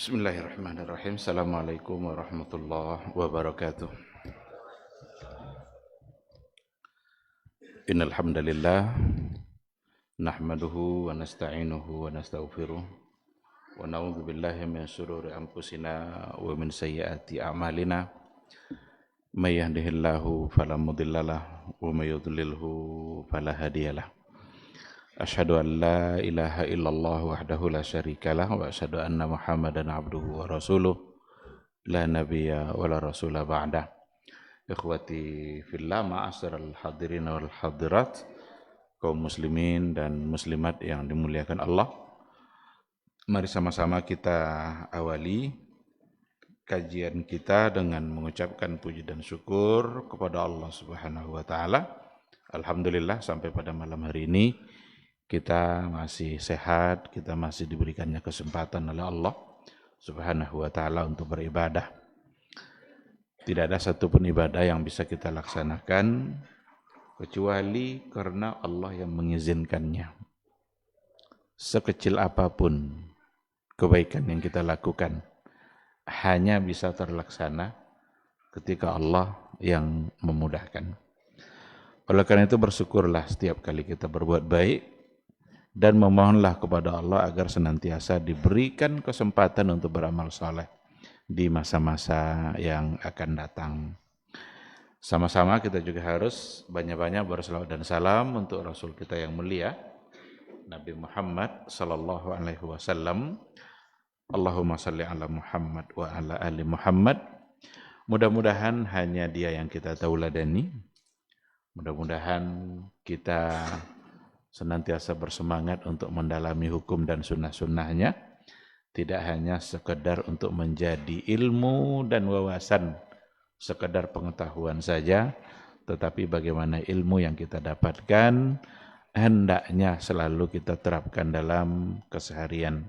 Bismillahirrahmanirrahim. Assalamualaikum warahmatullahi wabarakatuh. Innal hamdalillah nahmaduhu wa nasta'inuhu wa nastaghfiruh wa na'udzu billahi min shururi anfusina wa min sayyiati a'malina. May yahdihillahu fala mudhillalah wa may yudlilhu fala hadiyalah. Asyhadu an la ilaha illallah wahdahu la syarikalah wa asyhadu anna Muhammadan abduhu wa rasuluh la nabiyya wa la rasula ba'dah. Ikhwati fillah, ma'asyiral hadirin wal hadirat, kaum muslimin dan muslimat yang dimuliakan Allah. Mari sama-sama kita awali kajian kita dengan mengucapkan puji dan syukur kepada Allah Subhanahu wa taala. Alhamdulillah sampai pada malam hari ini kita masih sehat, kita masih diberikannya kesempatan oleh Allah Subhanahu wa taala untuk beribadah. Tidak ada satupun ibadah yang bisa kita laksanakan kecuali karena Allah yang mengizinkannya. Sekecil apapun kebaikan yang kita lakukan hanya bisa terlaksana ketika Allah yang memudahkan. Oleh karena itu bersyukurlah setiap kali kita berbuat baik dan memohonlah kepada Allah agar senantiasa diberikan kesempatan untuk beramal saleh di masa-masa yang akan datang. Sama-sama kita juga harus banyak-banyak berselawat dan salam untuk Rasul kita yang mulia, Nabi Muhammad sallallahu alaihi wasallam. Allahumma salli ala Muhammad wa ala ali Muhammad. Mudah-mudahan hanya dia yang kita tauladani. Mudah-mudahan kita senantiasa bersemangat untuk mendalami hukum dan sunnah-sunnahnya, tidak hanya sekedar untuk menjadi ilmu dan wawasan, sekedar pengetahuan saja, tetapi bagaimana ilmu yang kita dapatkan hendaknya selalu kita terapkan dalam keseharian.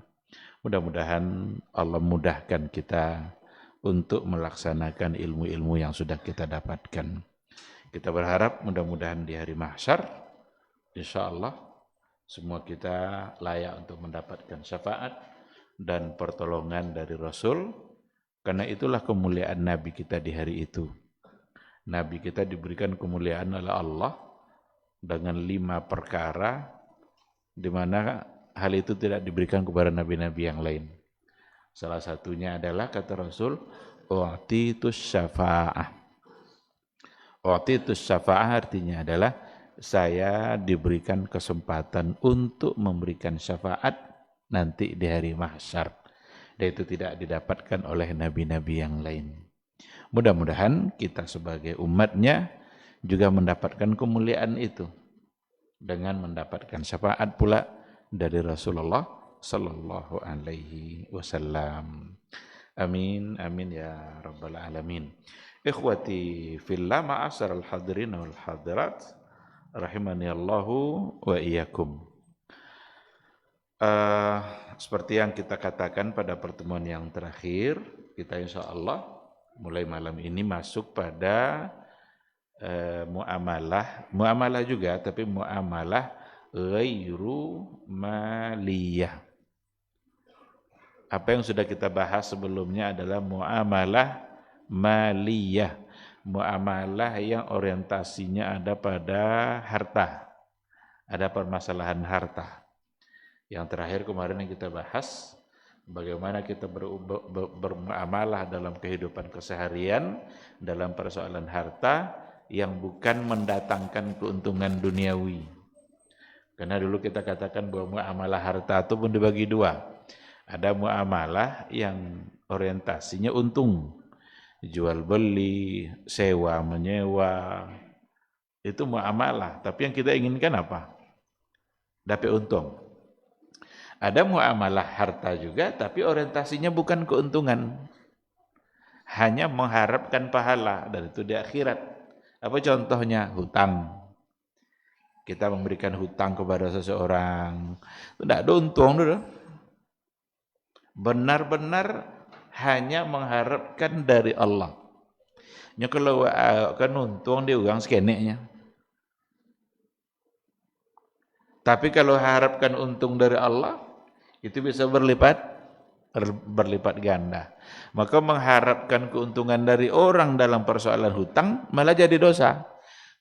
Mudah-mudahan Allah mudahkan kita untuk melaksanakan ilmu-ilmu yang sudah kita dapatkan. Kita berharap mudah-mudahan di hari mahsyar insya Allah semua kita layak untuk mendapatkan syafaat dan pertolongan dari Rasul, karena itulah kemuliaan Nabi kita di hari itu. Nabi kita diberikan kemuliaan oleh Allah dengan 5 perkara, di mana hal itu tidak diberikan kepada nabi-nabi yang lain. Salah satunya adalah kata Rasul, u'titus syafa'ah. U'titus syafa'ah artinya adalah saya diberikan kesempatan untuk memberikan syafaat nanti di hari mahsyar. Dan itu tidak didapatkan oleh nabi-nabi yang lain. Mudah-mudahan kita sebagai umatnya juga mendapatkan kemuliaan itu dengan mendapatkan syafaat pula dari Rasulullah sallallahu alaihi wasallam. Amin, amin ya rabbal alamin. Ikhwati fillah, ma'asyiral hadirin wal hadirat, rahimani Allahu wa iyyakum. Seperti yang kita katakan pada pertemuan yang terakhir, kita insya Allah mulai malam ini masuk pada muamalah juga, tapi muamalah ghairu maliyah. Apa yang sudah kita bahas sebelumnya adalah muamalah maliyah, muamalah yang orientasinya ada pada harta, ada permasalahan harta. Yang terakhir kemarin yang kita bahas, bagaimana kita bermuamalah dalam kehidupan keseharian, dalam persoalan harta yang bukan mendatangkan keuntungan duniawi. Karena dulu kita katakan bahwa muamalah harta itu pun dibagi 2. Ada muamalah yang orientasinya untung, jual beli, sewa menyewa, itu muamalah. Tapi yang kita inginkan apa? Dapat untung. Ada muamalah harta juga, tapi orientasinya bukan keuntungan, hanya mengharapkan pahala, dan itu di akhirat. Apa contohnya? Hutang. Kita memberikan hutang kepada seseorang, tidak ada untung dulu. Benar-benar hanya mengharapkan dari Allah. Nya kalau kan untung di uang sekeneknya. Tapi kalau harapkan untung dari Allah, itu bisa berlipat berlipat ganda. Maka mengharapkan keuntungan dari orang dalam persoalan hutang malah jadi dosa.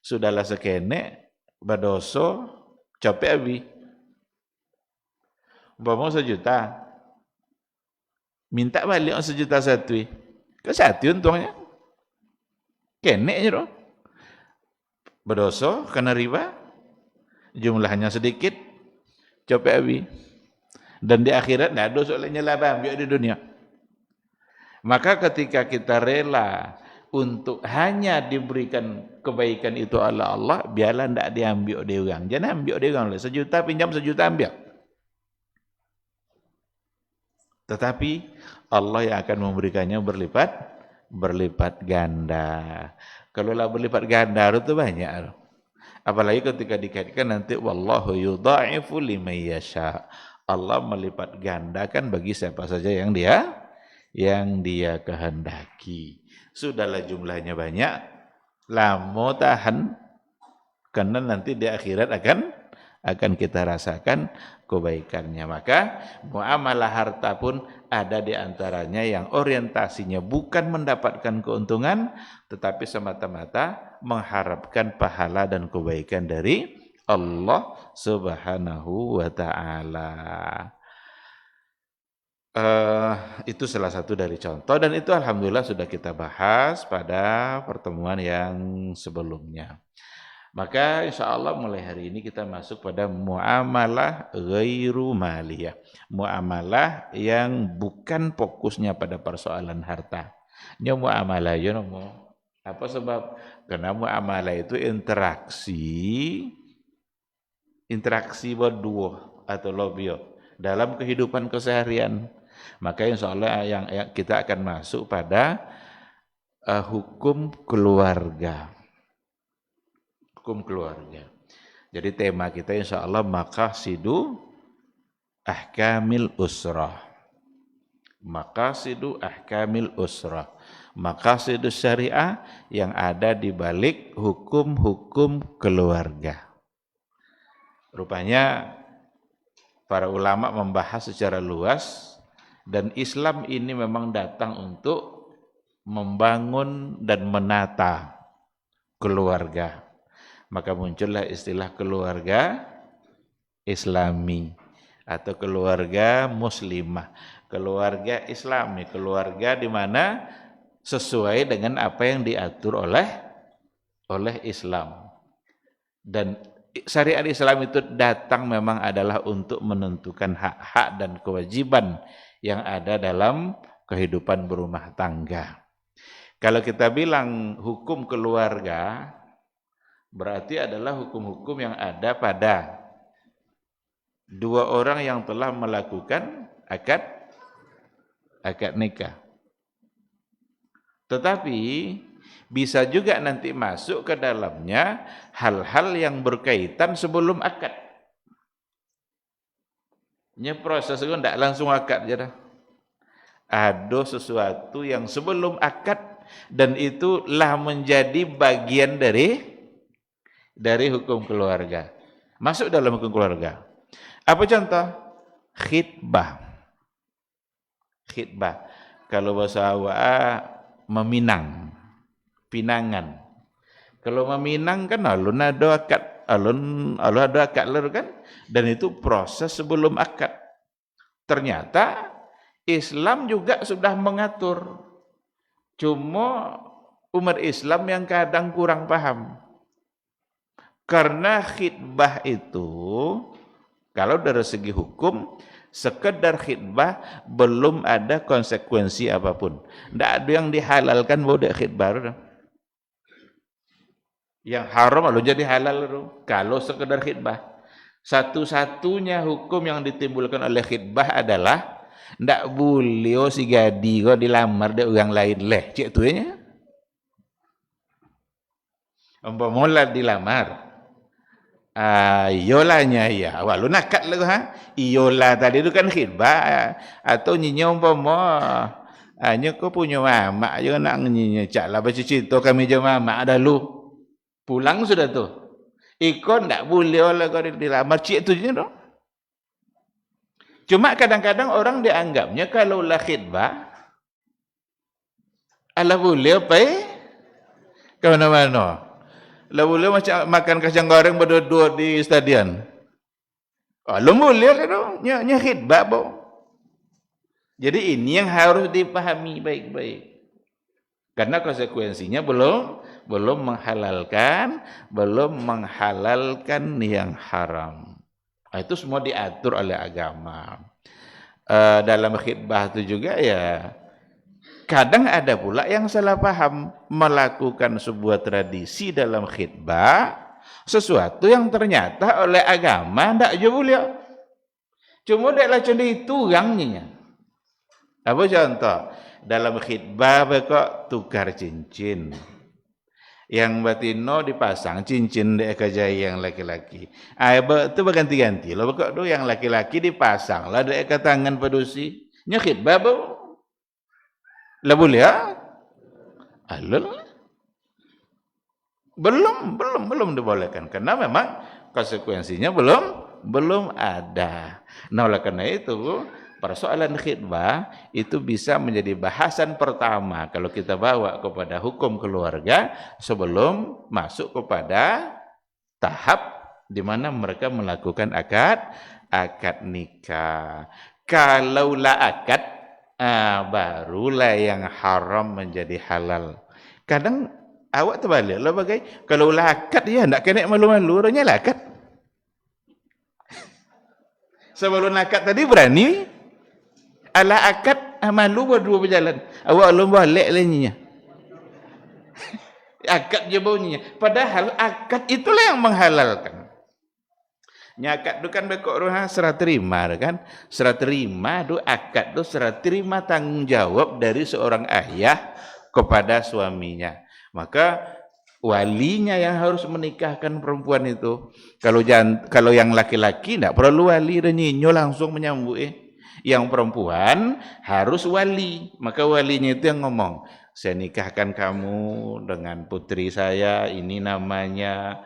Sudahlah sekene berdoso capek abi. Umpama 1 juta, minta balik 1,1 juta. Ke 1 untungnya. Kene aja dong. Berdoso kena riba, jumlahnya sedikit, capek abi. Dan di akhirat tidak ada soalnya laba ambil di dunia. Maka ketika kita rela untuk hanya diberikan kebaikan itu oleh Allah, biarlah tidak diambil oleh orang. Jangan ambil oleh orang. 1 juta pinjam 1 juta ambil. Tetapi Allah yang akan memberikannya berlipat ganda. Kalau lah berlipat ganda itu banyak. Apalagi ketika dikaitkan nanti wallahu yudha'ifu liman yasha. Allah melipat gandakan bagi siapa saja yang dia kehendaki. Sudahlah jumlahnya banyak, lamo tahan, karena nanti di akhirat akan kita rasakan kebaikannya. Maka muamalah harta pun ada di antaranya yang orientasinya bukan mendapatkan keuntungan, tetapi semata-mata mengharapkan pahala dan kebaikan dari Allah Subhanahu wa ta'ala. Itu salah satu dari contoh, dan itu alhamdulillah sudah kita bahas pada pertemuan yang sebelumnya. Maka insya Allah mulai hari ini kita masuk pada muamalah ghairu maliyah. Muamalah yang bukan fokusnya pada persoalan harta. Ini muamalah ya nomo. Apa sebab? Karena muamalah itu interaksi berdua atau lobio dalam kehidupan keseharian. Maka insya Allah yang kita akan masuk pada hukum keluarga. Hukum keluarga. Jadi tema kita insya Allah maqasidu ahkamil usrah. Maqasidu ahkamil usrah. Maqasidu syariah yang ada di balik hukum-hukum keluarga. Rupanya para ulama membahas secara luas, dan Islam ini memang datang untuk membangun dan menata keluarga. Maka muncullah istilah keluarga Islami atau keluarga muslimah, keluarga Islami, keluarga di mana sesuai dengan apa yang diatur oleh Islam. Dan syariat Islam itu datang memang adalah untuk menentukan hak-hak dan kewajiban yang ada dalam kehidupan berumah tangga. Kalau kita bilang hukum keluarga, berarti adalah hukum-hukum yang ada pada dua orang yang telah melakukan akad nikah. Tetapi bisa juga nanti masuk ke dalamnya hal-hal yang berkaitan sebelum akad. Ini proses itu tidak langsung akad saja. Ada sesuatu yang sebelum akad dan itulah menjadi bagian dari hukum keluarga. Masuk dalam hukum keluarga. Apa contoh? Khitbah. Khitbah. Kalau bahasa Awak meminang. Pinangan. Kalau meminang kan alun ada akad, alun ada akad lalu kan, dan itu proses sebelum akad. Ternyata Islam juga sudah mengatur. Cuma umat Islam yang kadang kurang paham. Karena khitbah itu kalau dari segi hukum sekedar khitbah belum ada konsekuensi apapun. Tidak ada yang dihalalkan boleh khitbah. Yang haram lalu jadi halal kalau sekedar khitbah. Satu-satunya hukum yang ditimbulkan oleh khitbah adalah ndak boleh si gadi kok dilamar dari orang lain leh cik tuanya. Umpama dilamar. Iyolahnya ya. Walau nakat lah ha. Iyolah tadi itu kan khitbah atau nyinya umpama hanya kau punya mama juga nak nyinya caklah baca cerita kami je mama ada lu. Pulang sudah tu. Ikon tak boleh oleh kau dilamar cik tu je dong. Cuma kadang-kadang orang dianggapnya kalau lah khidbah, ala boleh apa ke mana-mana. Lah boleh macam makan kacang goreng berdua di stadion. Lo boleh lah tu, nya khidbah bo. Jadi ini yang harus dipahami baik-baik. Karena konsekuensinya belum menghalalkan yang haram. Itu semua diatur oleh agama. Dalam khidbah itu juga ya, kadang ada pula yang salah paham melakukan sebuah tradisi dalam khidbah, sesuatu yang ternyata oleh agama tidak boleh. Cuma daklah contoh itu orangnya. Apa contoh? Dalam khidbah bekok tukar cincin. Yang batino dipasang cincin dek kejaya yang laki-laki. Itu berganti-ganti. Lo bekok tu yang laki-laki dipasang lah dek ke tangan padusi. Nya khidbah bu. Lah boleh ah? Alul. Belum dibolehkan karena memang konsekuensinya belum ada. Nah, oleh karena itu persoalan khidbah itu bisa menjadi bahasan pertama kalau kita bawa kepada hukum keluarga sebelum masuk kepada tahap di mana mereka melakukan akad nikah. Kalaulah akad, barulah yang haram menjadi halal. Kadang awak terbalik lah bagai kalaulah akad ya ndak kena malu-malu orangnya lah akad. Sebelum akad tadi berani ala akad malu berdua berjalan. Awak belum balik lainnya. Akad je bunyinya. Padahal akad itulah yang menghalalkan. Akad tu kan bekok roha serah terima kan. Serah terima tu akad tu serah terima tanggungjawab dari seorang ayah kepada suaminya. Maka walinya yang harus menikahkan perempuan itu. Kalau yang laki-laki tidak perlu wali dan nyinyo langsung menyambut. Yang perempuan harus wali. Maka walinya itu yang ngomong, saya nikahkan kamu dengan putri saya, ini namanya,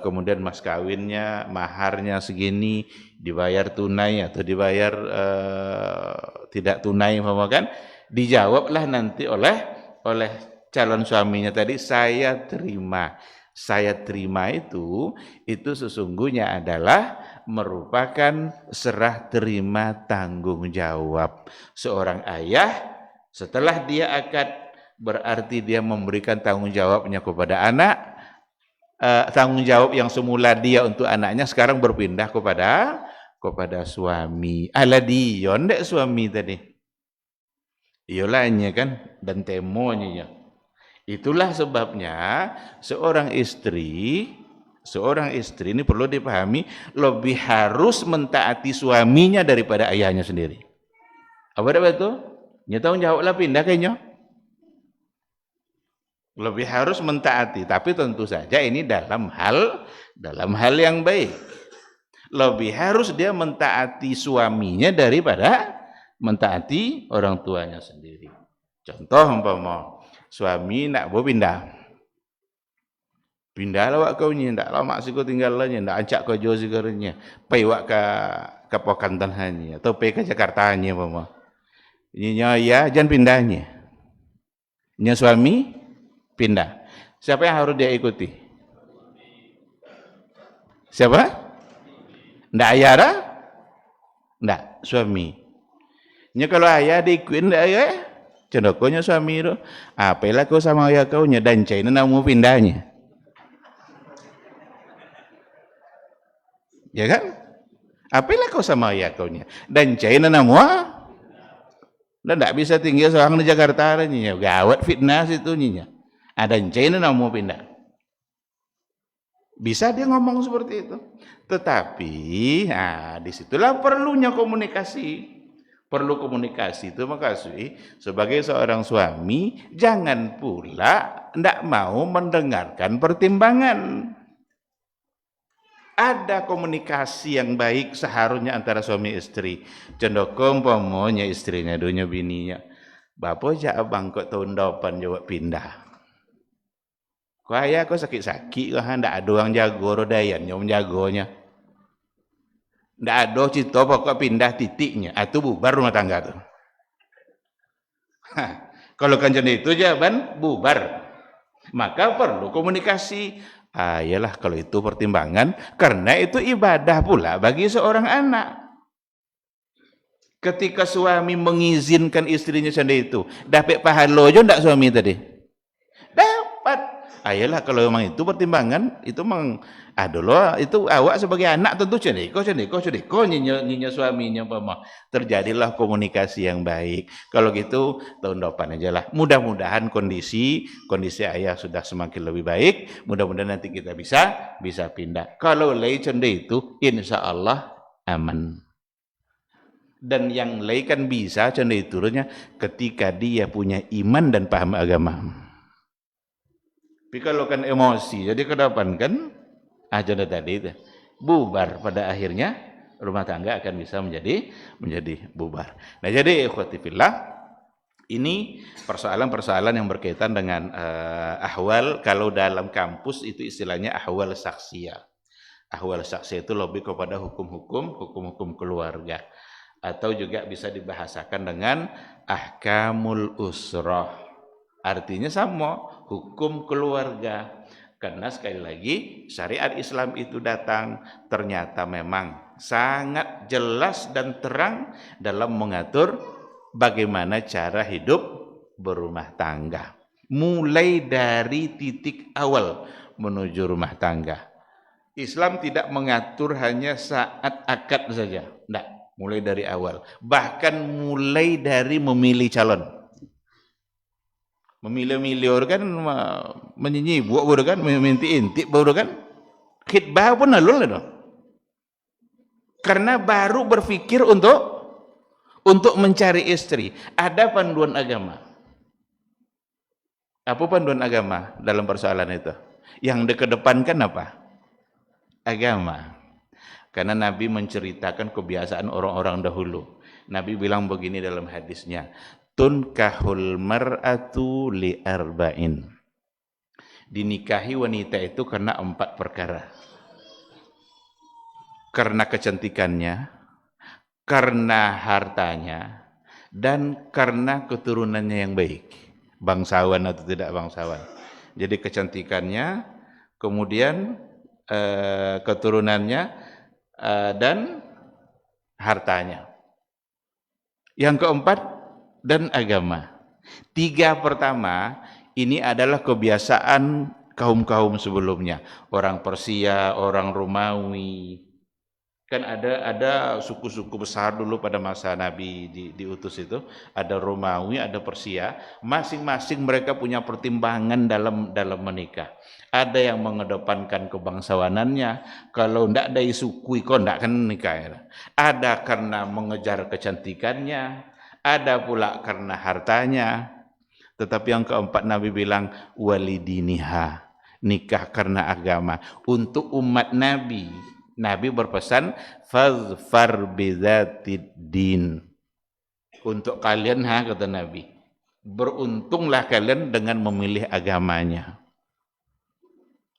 kemudian mas kawinnya, maharnya segini, dibayar tunai atau dibayar tidak tunai, kan? Dijawablah nanti oleh calon suaminya tadi, saya terima. Saya terima itu sesungguhnya adalah merupakan serah terima tanggung jawab. Seorang ayah setelah dia akad berarti dia memberikan tanggung jawabnya kepada anak. Tanggung jawab yang semula dia untuk anaknya sekarang berpindah kepada suami. Ala dion dek suami tadi. Iyolahnya kan dan temonya. Itulah sebabnya seorang istri ini perlu dipahami lebih harus mentaati suaminya daripada ayahnya sendiri. Apa itu? Nya tanggung jawablah pindah kayaknya. Lebih harus mentaati, tapi tentu saja ini dalam hal yang baik. Lebih harus dia mentaati suaminya daripada mentaati orang tuanya sendiri. Contoh umpama suami nak mau pindah lah wak kau ni, ndak lama sih kau tinggal lah ni, ndak acak kau jauh sekarangnya, pai wak ke Pokantan hanya, atau pai ke Jakarta hanya mama. Nya ya jangan pindahnya. Nya suami pindah. Siapa yang harus dia ikuti? Siapa? Ndak ayah dah? Ndak, suami. Nya kalau ayah diikutin ndak ayah? Cendokonya suami itu, apalah kau sama ayah kau nya dan China namu pindahnya. Ya kan? Apalah kau sama ayah kau nya dan China namu dan tidak bisa tinggal seorang di Jakarta nya. Gawat fitnah situ nya. Ada China namu pindah. Bisa dia ngomong seperti itu. Tetapi, disitulah perlunya komunikasi. Perlu komunikasi itu makasih sebagai seorang suami jangan pula tidak mau mendengarkan pertimbangan. Ada komunikasi yang baik seharusnya antara suami istri. Cendokom pomonya istrinya dunia bininya. Bapak jak abang kok tahun depan jawab pindah. Kau ayah kau sakit-sakit kau hendak ada orang jago rodayan yang menjagonya. Ndak ada cerita pokok pindah titiknya, itu bubar rumah tangga tuh. Kalau kan jenis itu jawaban bubar. Maka perlu komunikasi. Iyalah kalau itu pertimbangan, karena itu ibadah pula bagi seorang anak. Ketika suami mengizinkan istrinya sendiri itu, dapat pahala aja ndak suami tadi? Dapat. Ayolah kalau memang itu pertimbangan, itu memang loh, itu awak sebagai anak tentu cendeko nyinya suaminya pama. Terjadilah komunikasi yang baik. Kalau gitu tahun depan aja lah. Mudah-mudahan kondisi ayah sudah semakin lebih baik. Mudah-mudahan nanti kita bisa pindah. Kalau lay itu, insya Allah aman. Dan yang lain kan bisa turunnya ketika dia punya iman dan paham agama. Tapi kalau kan emosi, jadi ke depan kan ajadah tadi itu bubar, pada akhirnya rumah tangga akan bisa menjadi bubar. Nah, jadi ikhwati fillah, ini persoalan-persoalan yang berkaitan dengan ahwal. Kalau dalam kampus itu istilahnya ahwal saksiyah. Ahwal saksiyah itu lebih kepada hukum-hukum keluarga, atau juga bisa dibahasakan dengan ahkamul usrah. Artinya sama, hukum keluarga. Karena sekali lagi syariat Islam itu datang ternyata memang sangat jelas dan terang dalam mengatur bagaimana cara hidup berumah tangga. Mulai dari titik awal menuju rumah tangga. Islam tidak mengatur hanya saat akad saja. Tidak, mulai dari awal. Bahkan mulai dari memilih calon. Memilih-milih orang kan menyanyi buat baru kan, meminta intip baru kan, khidbah pun lalu lah. Karena baru berpikir untuk mencari istri. Ada panduan agama. Apa panduan agama dalam persoalan itu? Yang dikedepankan apa? Agama. Karena Nabi menceritakan kebiasaan orang-orang dahulu. Nabi bilang begini dalam hadisnya, tunkahul mar'atu li arba'in. Dinikahi wanita itu karena 4 perkara. Karena kecantikannya, karena hartanya, dan karena keturunannya yang baik. Bangsawan atau tidak bangsawan. Jadi kecantikannya, kemudian keturunannya, dan hartanya. Yang keempat, dan agama. 3 pertama ini adalah kebiasaan kaum-kaum sebelumnya. Orang Persia, orang Romawi. Kan ada suku-suku besar dulu pada masa Nabi diutus itu. Ada Romawi, ada Persia. Masing-masing mereka punya pertimbangan dalam menikah. Ada yang mengedepankan kebangsawanannya. Kalau tidak ada suku, kok tidak akan nikah. Ada karena mengejar kecantikannya. Ada pula karena hartanya. Tetapi yang keempat Nabi bilang walidiniha, nikah karena agama. Untuk umat Nabi berpesan fazfar bidzatid din. Untuk kalian kata Nabi, beruntunglah kalian dengan memilih agamanya.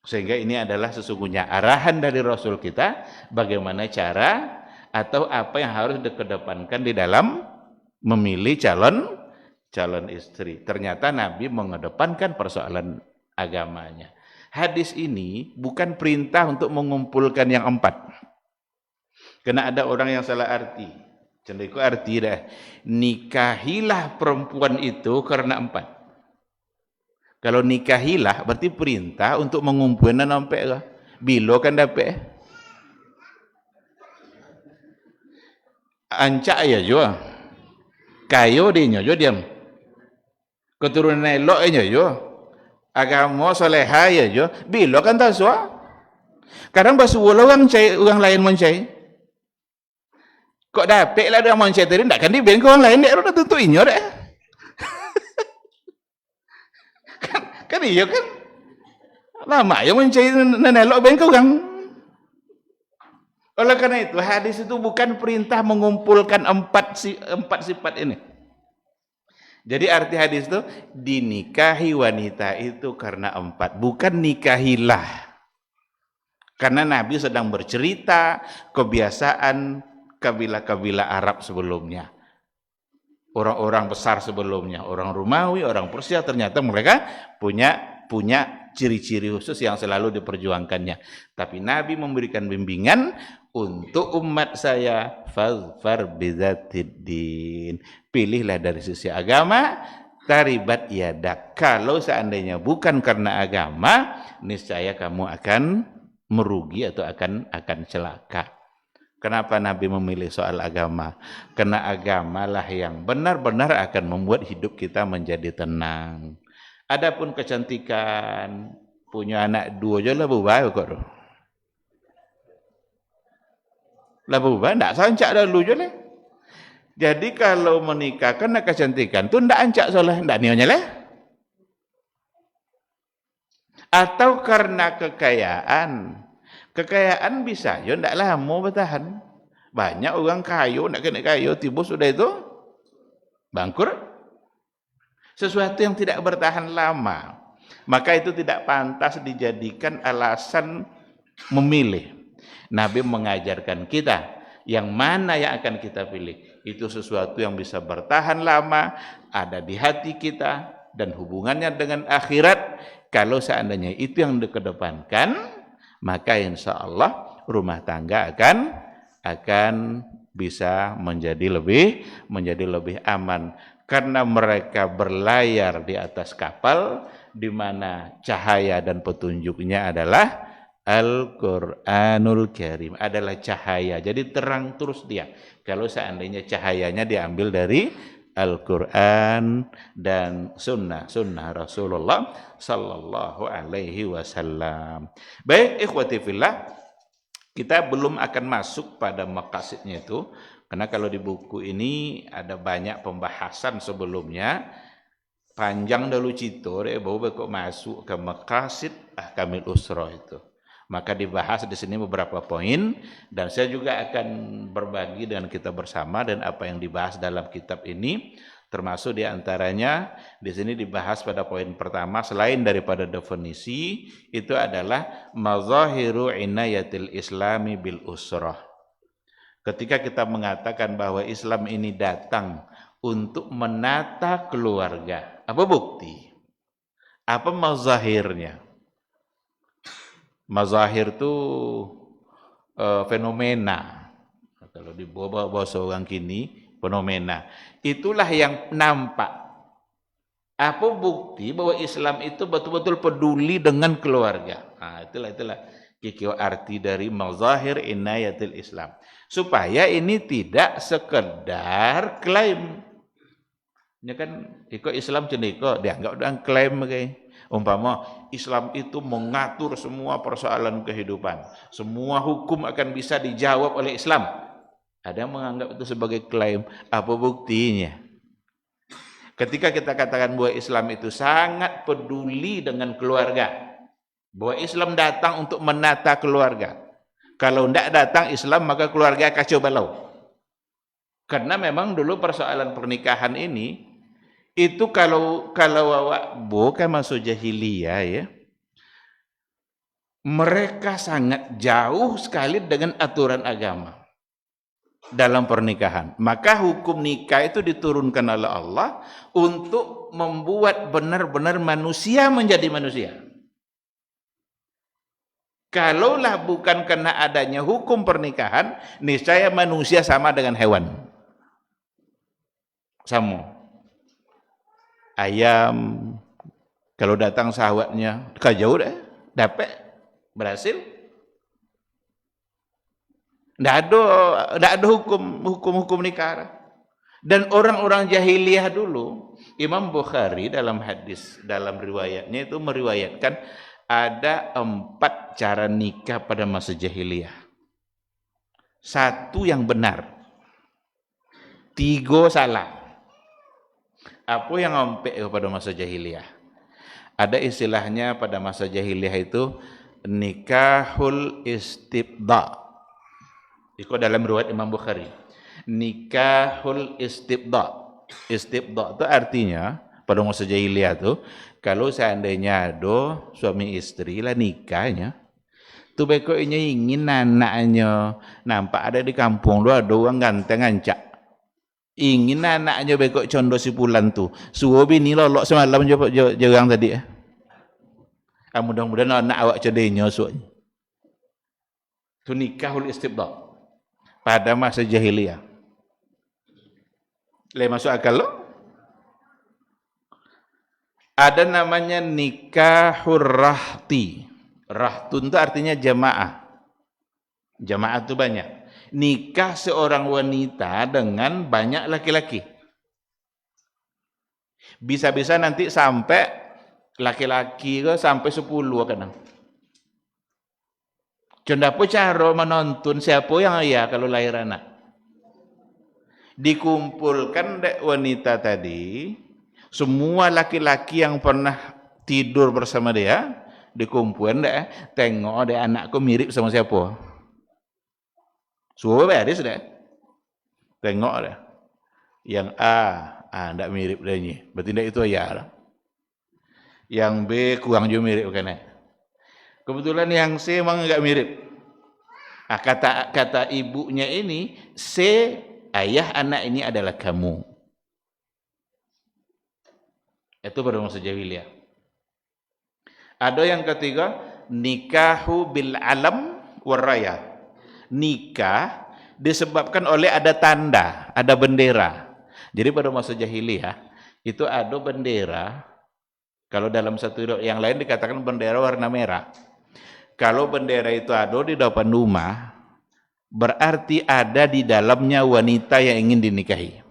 Sehingga ini adalah sesungguhnya arahan dari Rasul kita bagaimana cara atau apa yang harus dikedepankan di dalam memilih calon istri. Ternyata Nabi mengedepankan persoalan agamanya. Hadis ini bukan perintah untuk mengumpulkan yang 4. Karena ada orang yang salah arti. Cenderung arti dah, nikahilah perempuan itu karena 4. Kalau nikahilah berarti perintah untuk mengumpulkan sampai lah. Bilo kan dapat. Ancak ya juga. Kayo dia jo diam. Keturunan elok jo. Agama soleha ya jo. Bilo kan tak suah. Kadang bahasa orang lain mencai. Kok dapat lah dia mencai tadi ndak kan dibilang orang lain dia udah tentu inyo deh. kan iya kan. Lama ya mencai nenelok ben kau kan. Oleh karena itu hadis itu bukan perintah mengumpulkan 4 sifat ini. Jadi arti hadis itu dinikahi wanita itu karena 4, bukan nikahilah. Karena Nabi sedang bercerita kebiasaan kabilah-kabilah Arab sebelumnya. Orang-orang besar sebelumnya, orang Romawi, orang Persia, ternyata mereka punya ciri-ciri khusus yang selalu diperjuangkannya. Tapi Nabi memberikan bimbingan untuk umat saya, fazfar bizatiddin. Pilihlah dari sisi agama, taribat yadak. Kalau seandainya bukan karena agama, niscaya kamu akan merugi atau akan celaka. Kenapa Nabi memilih soal agama? Karena agamalah yang benar-benar akan membuat hidup kita menjadi tenang. Adapun kecantikan, punya anak dua je lah berubah kok. Lah berubah, tak sancak dulu je lah. Jadi kalau menikah karena kecantikan tu tak ancak solah, tak nionya lah. Atau karena kekayaan. Kekayaan bisa, ya tidak lama bertahan. Banyak orang kaya, nak kena kaya, tiba sudah itu bangkrut. Sesuatu yang tidak bertahan lama, maka itu tidak pantas dijadikan alasan memilih. Nabi mengajarkan kita, yang mana yang akan kita pilih. Itu sesuatu yang bisa bertahan lama, ada di hati kita, dan hubungannya dengan akhirat. Kalau seandainya itu yang dikedepankan, maka insya Allah rumah tangga akan bisa menjadi lebih aman, karena mereka berlayar di atas kapal di mana cahaya dan petunjuknya adalah Al-Qur'anul Karim, adalah cahaya. Jadi terang terus dia. Kalau seandainya cahayanya diambil dari Al-Quran dan sunnah Rasulullah sallallahu alaihi wasallam. Baik, ikhwati fillah, kita belum akan masuk pada maqasidnya itu, karena kalau di buku ini ada banyak pembahasan sebelumnya, panjang dulu citor, baru kok masuk ke maqasid ahkamil usrah itu. Maka dibahas di sini beberapa poin, dan saya juga akan berbagi dengan kita bersama dan apa yang dibahas dalam kitab ini, termasuk diantaranya di sini dibahas pada poin pertama, selain daripada definisi, itu adalah mazahiru inayatil islami bil usrah. Ketika kita mengatakan bahwa Islam ini datang untuk menata keluarga, apa bukti? Apa mazahirnya? Mazahir itu fenomena. Kalau di bahasa orang kini, fenomena. Itulah yang nampak. Apa bukti bahwa Islam itu betul-betul peduli dengan keluarga? Nah, itulah kikio arti dari mazahir inayatil Islam. Supaya ini tidak sekedar klaim. Ini kan ikut Islam ceniko dianggap dengan klaim kayak. Umpama Islam itu mengatur semua persoalan kehidupan, semua hukum akan bisa dijawab oleh Islam. Ada yang menganggap itu sebagai klaim. Apa buktinya? Ketika kita katakan bahwa Islam itu sangat peduli dengan keluarga, bahwa Islam datang untuk menata keluarga. Kalau tidak datang Islam, maka keluarga kacau balau. Karena memang dulu persoalan pernikahan ini, itu kalau awak bukan masuk jahiliyah ya, mereka sangat jauh sekali dengan aturan agama dalam pernikahan. Maka hukum nikah itu diturunkan oleh Allah untuk membuat benar-benar manusia menjadi manusia. Kalaulah bukan karena adanya hukum pernikahan, niscaya manusia sama dengan hewan. Sama. Ayam, kalau datang sahabatnya, jauh deh, dapat, berhasil. Tidak ada hukum nikah. Dan orang-orang jahiliyah dulu, Imam Bukhari dalam hadis, dalam riwayatnya itu meriwayatkan ada 4 cara nikah pada masa jahiliyah. 1 yang benar, 3 salah. Apa yang ngompek pada masa jahiliyah? Ada istilahnya pada masa jahiliyah itu nikahul istibda. Itu dalam riwayat Imam Bukhari. Nikahul istibda. Istibda itu artinya pada masa jahiliyah itu, kalau seandainya ada suami istri lah nikahnya, Tu bekoknya ingin anaknya nampak ada di kampung lu ada orang ganteng ancak. Ingin anaknya bekok condo si Pulan tu. Suruh bini lolok semalam jerang tadi. Mudah-mudahan anak awak cedenya suanya. Tu nikahul istibdad pada masa jahiliyah. Le masuk akal lo? Ada namanya nikahur rahti. Rahtun itu artinya jamaah. Jamaah itu banyak. Nikah seorang wanita dengan banyak laki-laki. Bisa-bisa nanti sampai laki-laki ke sampai 10 kadang. Cuma apa cara menonton siapa yang ayah kalau lahir anak? Dikumpulkan dek wanita tadi, semua laki-laki yang pernah tidur bersama dia, dikumpulkan dek, tengok dek anakku mirip sama siapa. Semua beres dek. Tengok deh. Yang A, ndak mirip dia ni. Berarti ndak itu ayah lah. Yang B kurang juga mirip kan? Kebetulan yang C memang enggak mirip. Kata ibunya ini, C ayah anak ini adalah kamu. Itu baru masa jahiliyah. Ada yang ketiga, nikahu bil alam warrayat. Nikah disebabkan oleh ada tanda, ada bendera. Jadi pada masa jahiliyah itu ada bendera. Kalau dalam satu yang lain dikatakan bendera warna merah. Kalau bendera itu ada di depan rumah, berarti ada di dalamnya wanita yang ingin dinikahi.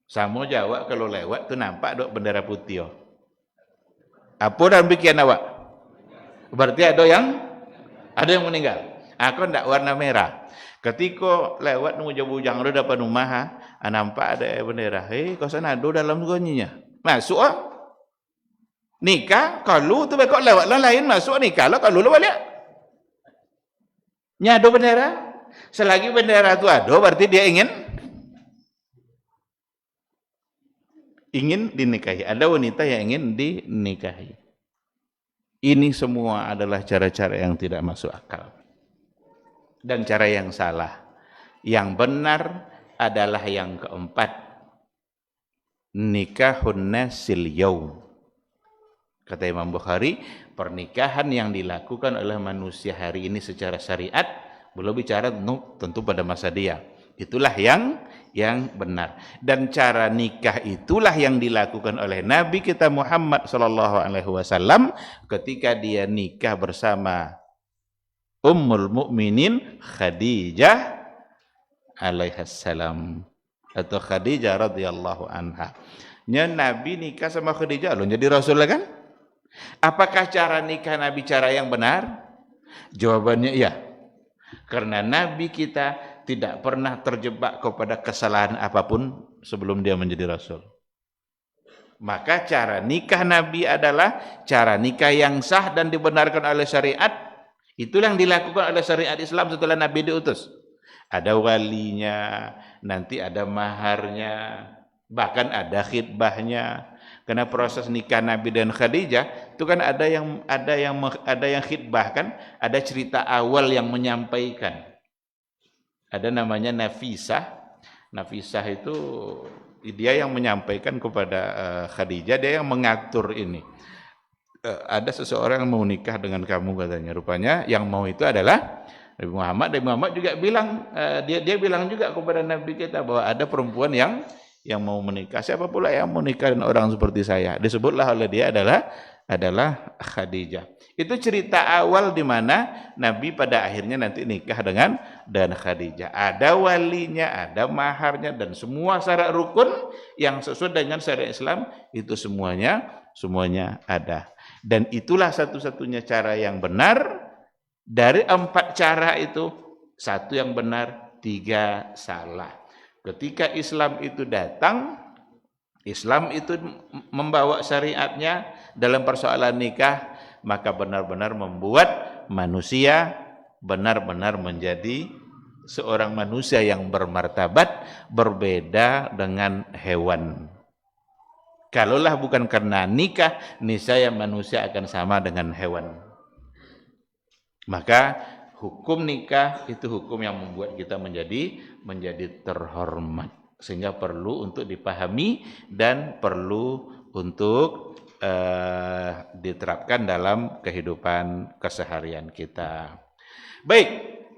Sama Jawa kalau lewat tu nampak ada bendera putih. Apa dalam pikiran awak? Berarti ada yang meninggal. Aku ndak warna merah. Ketika lewat nunggu bujang lu depan rumah, nampak ada bendera. Kau sana ada dalam gonyinya. Masuk nikah kalau tu bekok lewat lain masuk nikah lah kalau lu balik. Nya ada bendera. Selagi bendera tu ada berarti dia ingin dinikahi. Ada wanita yang ingin dinikahi. Ini semua adalah cara-cara yang tidak masuk akal. Dan cara yang salah. Yang benar adalah yang keempat. Nikahun nasil yaum. Kata Imam Bukhari, pernikahan yang dilakukan oleh manusia hari ini secara syariat, belum bicara tentu pada masa dia. Itulah yang benar. Dan cara nikah itulah yang dilakukan oleh Nabi kita Muhammad SAW ketika dia nikah bersama Ummul Mukminin Khadijah alaihassalam atau Khadijah radhiyallahu anha. Nya Nabi nikah sama Khadijah loh jadi rasul lah kan? Apakah cara nikah Nabi cara yang benar? Jawabannya iya. Karena Nabi kita tidak pernah terjebak kepada kesalahan apapun sebelum dia menjadi rasul. Maka cara nikah Nabi adalah cara nikah yang sah dan dibenarkan oleh syariat. Itulah yang dilakukan oleh syariat Islam setelah Nabi diutus. Ada walinya, nanti ada maharnya, bahkan ada khidbahnya. Karena proses nikah Nabi dan Khadijah itu kan ada yang khidbah kan, ada cerita awal yang menyampaikan. Ada namanya Nafisah. Nafisah itu dia yang menyampaikan kepada Khadijah, dia yang mengatur ini. Ada seseorang yang mau nikah dengan kamu katanya. Rupanya yang mau itu adalah Nabi Muhammad. Nabi Muhammad juga bilang, dia bilang juga kepada Nabi kita bahwa ada perempuan yang mau menikah. Siapa pula yang mau nikah dengan orang seperti saya? Disebutlah oleh dia adalah Khadijah. Itu cerita awal di mana Nabi pada akhirnya nanti nikah dengan Khadijah. Ada walinya, ada maharnya, dan semua syarat rukun yang sesuai dengan syariat Islam itu semuanya ada. Dan itulah satu-satunya cara yang benar. Dari 4 cara itu, 1 yang benar, 3 salah. Ketika Islam itu datang, Islam itu membawa syariatnya dalam persoalan nikah, maka benar-benar membuat manusia benar-benar menjadi seorang manusia yang bermartabat, berbeda dengan hewan. Kalaulah bukan karena nikah, niscaya manusia akan sama dengan hewan. Maka hukum nikah itu hukum yang membuat kita menjadi terhormat, sehingga perlu untuk dipahami dan perlu untuk diterapkan dalam kehidupan keseharian kita. Baik,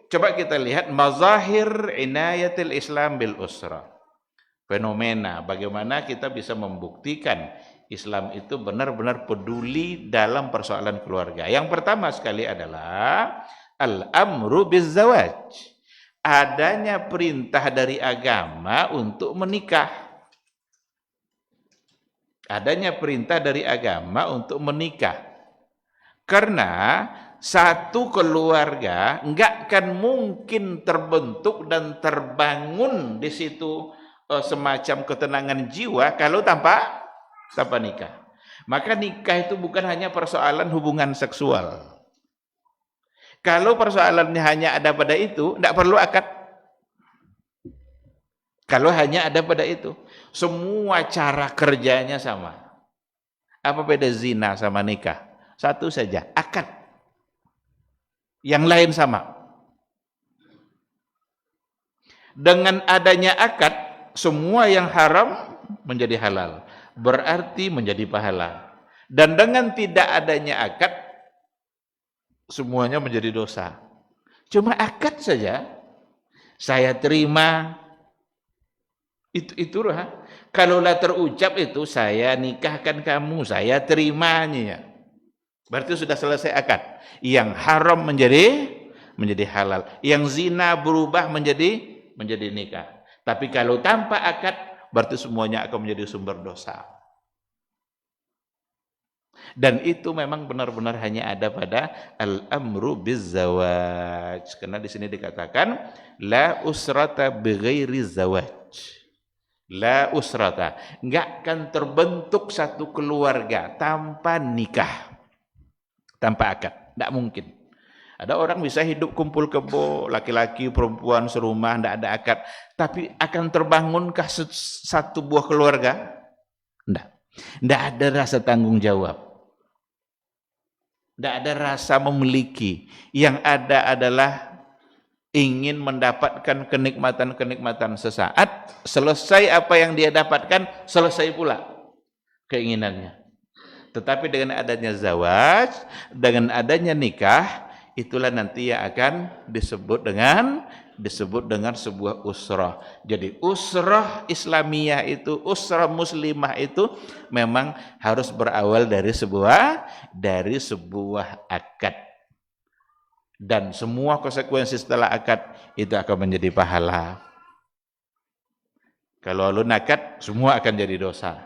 coba kita lihat mazahir inayatil Islam bil usra. Fenomena bagaimana kita bisa membuktikan Islam itu benar-benar peduli dalam persoalan keluarga. Yang pertama sekali adalah al-amru bizzawaj. Adanya perintah dari agama untuk menikah. Adanya perintah dari agama untuk menikah. Karena satu keluarga enggak akan mungkin terbentuk dan terbangun di situ semacam ketenangan jiwa kalau tanpa nikah. Maka nikah itu bukan hanya persoalan hubungan seksual. Kalau persoalannya hanya ada pada itu, tidak perlu akad. Kalau hanya ada pada itu, semua cara kerjanya sama. Apa beda zina sama nikah? Satu saja, akad. Yang lain sama. Dengan adanya akad, semua yang haram menjadi halal. Berarti menjadi pahala. Dan dengan tidak adanya akad, semuanya menjadi dosa. Cuma akad saja, saya terima, itu lah. Kalaulah terucap itu, saya nikahkan kamu, saya terimanya. Berarti sudah selesai akad. Yang haram menjadi halal. Yang zina berubah menjadi nikah. Tapi kalau tanpa akad, berarti semuanya akan menjadi sumber dosa. Dan itu memang benar-benar hanya ada pada al-amru bizzawaj. Karena di sini dikatakan la usrata bighairi zawaj. La usrata, enggak akan terbentuk satu keluarga tanpa nikah, tanpa akad, enggak mungkin. Ada orang bisa hidup kumpul kebo, laki-laki, perempuan serumah, enggak ada akad, tapi akan terbangunkah satu buah keluarga? Enggak ada rasa tanggung jawab. Enggak ada rasa memiliki. Yang ada adalah ingin mendapatkan kenikmatan-kenikmatan sesaat, selesai apa yang dia dapatkan, selesai pula keinginannya. Tetapi dengan adanya zawaj, dengan adanya nikah, itulah nanti yang akan disebut dengan sebuah usrah. Jadi usrah Islamiyah itu, usrah muslimah itu memang harus berawal dari sebuah akad. Dan semua konsekuensi setelah akad itu akan menjadi pahala. Kalau lu nakad, semua akan jadi dosa.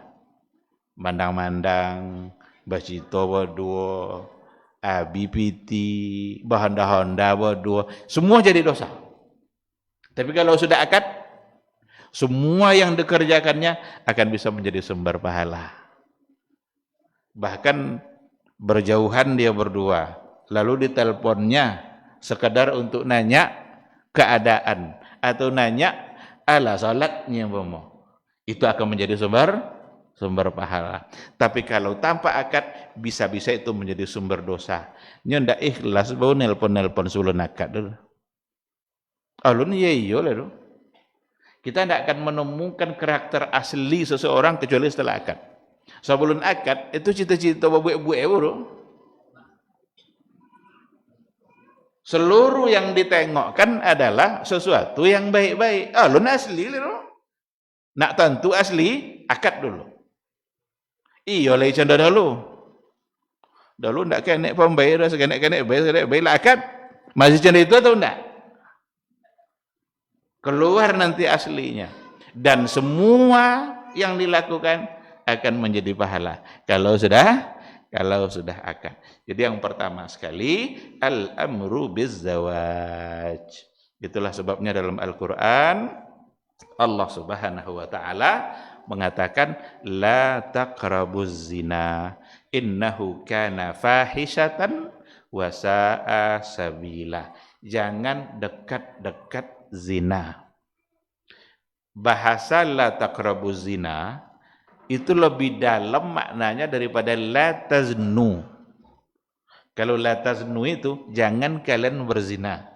Mandang-mandang, bacito berdua, abipiti, bahanda-handa berdua, semua jadi dosa. Tapi kalau sudah akad, semua yang dikerjakannya akan bisa menjadi sumber pahala. Bahkan berjauhan dia berdua, lalu diteleponnya sekadar untuk nanya keadaan atau nanya ala salatnya itu akan menjadi sumber pahala. Tapi kalau tanpa akad, bisa-bisa itu menjadi sumber dosa. Nya ndak ikhlas bau nelpon sulun akad dulu. Alun iya lalu. Kita tidak akan menemukan karakter asli seseorang kecuali setelah akad. Sebelum akad itu cita-cita buat-buat bro. Seluruh yang ditengokkan adalah sesuatu yang baik-baik. Alun asli lho. Nak tentu asli, akad dulu. Iya lah canda dulu. Dulu ndak kena pembayar, sekenek-kenek bayar lah akad. Masih canda itu atau enggak? Keluar nanti aslinya. Dan semua yang dilakukan akan menjadi pahala. Kalau sudah akad. Jadi yang pertama sekali al-amru bizzawaj. Itulah sebabnya dalam Al-Qur'an Allah Subhanahu wa taala mengatakan la taqrabuz zina innahu kana fahishatan wa sa'a sabila. Jangan dekat-dekat zina. Bahasa la taqrabuz zina itu lebih dalam maknanya daripada la taznu. Kalau la taznu itu jangan kalian berzina.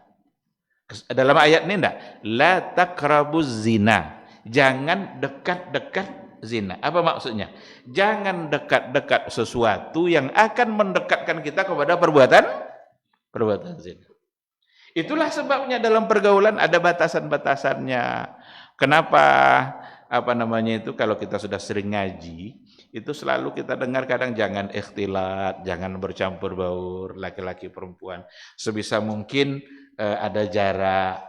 Dalam ayat ini enggak, la taqrabuz zina. Jangan dekat-dekat zina. Apa maksudnya? Jangan dekat-dekat sesuatu yang akan mendekatkan kita kepada perbuatan zina. Itulah sebabnya dalam pergaulan ada batasan-batasannya. Kenapa kalau kita sudah sering ngaji, itu selalu kita dengar kadang jangan ikhtilat, jangan bercampur baur laki-laki perempuan. Sebisa mungkin ada jarak.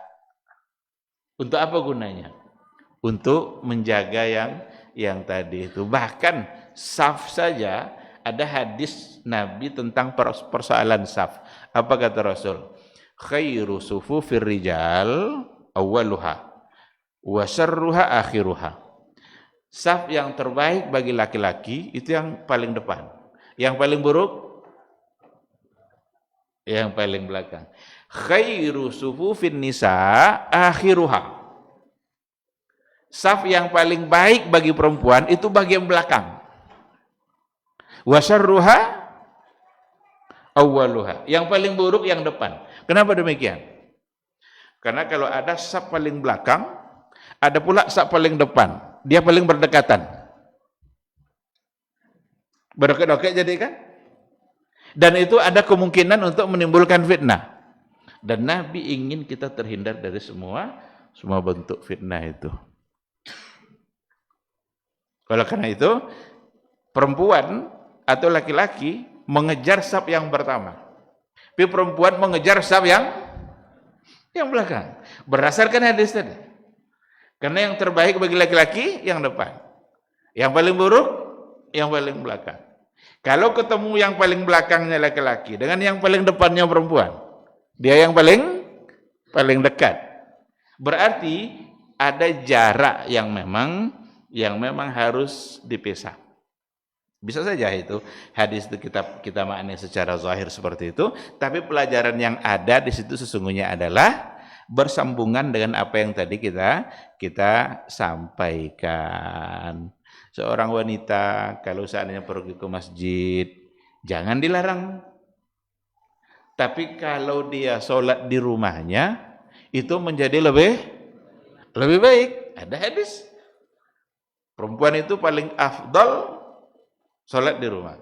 Untuk apa gunanya? Untuk menjaga yang tadi itu. Bahkan saf saja ada hadis Nabi tentang persoalan saf. Apa kata Rasul? Khairu sufufir rijal awwaluha wa syarruha akhiruha. Saf yang terbaik bagi laki-laki itu yang paling depan. Yang paling buruk yang paling belakang. Khairu sufufin nisa akhiruha. Saf yang paling baik bagi perempuan itu bagian belakang. Wa syarruha awwaluha. Yang paling buruk yang depan. Kenapa demikian? Karena kalau ada saf paling belakang, ada pula saf paling depan. Dia paling berdekatan. Berdekat-dekat jadi kan? Dan itu ada kemungkinan untuk menimbulkan fitnah. Dan Nabi ingin kita terhindar dari semua bentuk fitnah itu. Oleh karena itu, perempuan atau laki-laki mengejar saf yang pertama. Tapi perempuan mengejar saf yang belakang. Berdasarkan hadis tadi. Karena yang terbaik bagi laki-laki yang depan. Yang paling buruk yang paling belakang. Kalau ketemu yang paling belakangnya laki-laki dengan yang paling depannya perempuan, dia yang paling dekat. Berarti ada jarak yang memang harus dipisah. Bisa saja itu hadis itu kita maknai secara zahir seperti itu, tapi pelajaran yang ada di situ sesungguhnya adalah bersambungan dengan apa yang tadi kita sampaikan. Seorang wanita kalau seandainya pergi ke masjid, jangan dilarang. Tapi kalau dia sholat di rumahnya, itu menjadi lebih baik. Ada hadis. Perempuan itu paling afdal sholat di rumah.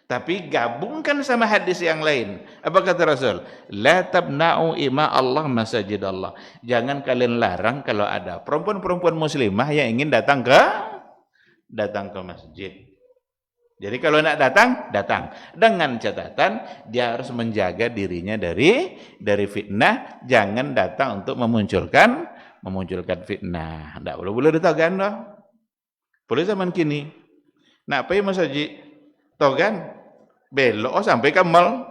Tapi gabungkan sama hadis yang lain. Apa kata Rasul? La tabna'u ima Allah masajid Allah. Jangan kalian larang kalau ada perempuan-perempuan muslimah yang ingin datang ke masjid. Jadi kalau nak datang dengan catatan dia harus menjaga dirinya dari fitnah, jangan datang untuk memunculkan fitnah. Tidak boleh ditagan dah. Boleh zaman kini. Nak pergi masjid, togan belok sampai ke mall.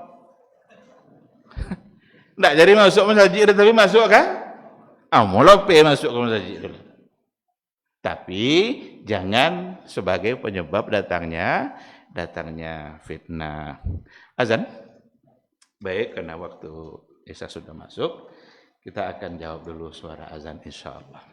Tidak jadi masuk masjid tapi masuk kan? Mula pergi masuk ke masjid dulu. Tapi jangan sebagai penyebab datangnya fitnah. Azan? Baik, karena waktu Isya sudah masuk, kita akan jawab dulu suara azan insyaallah.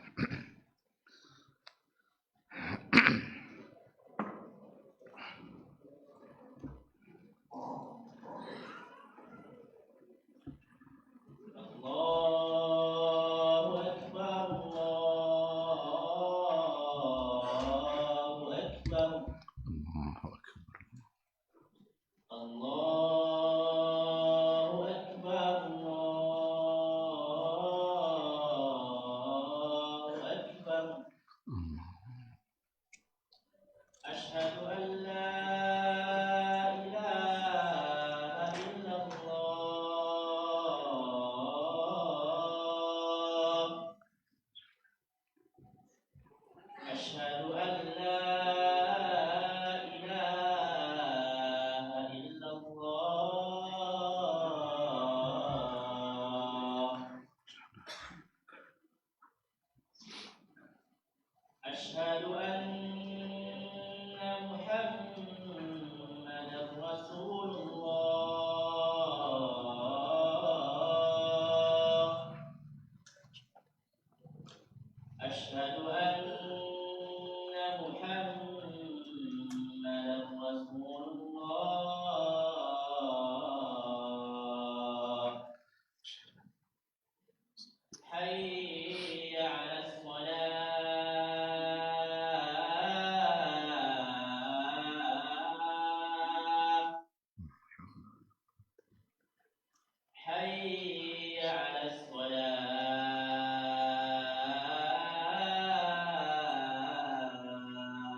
حي على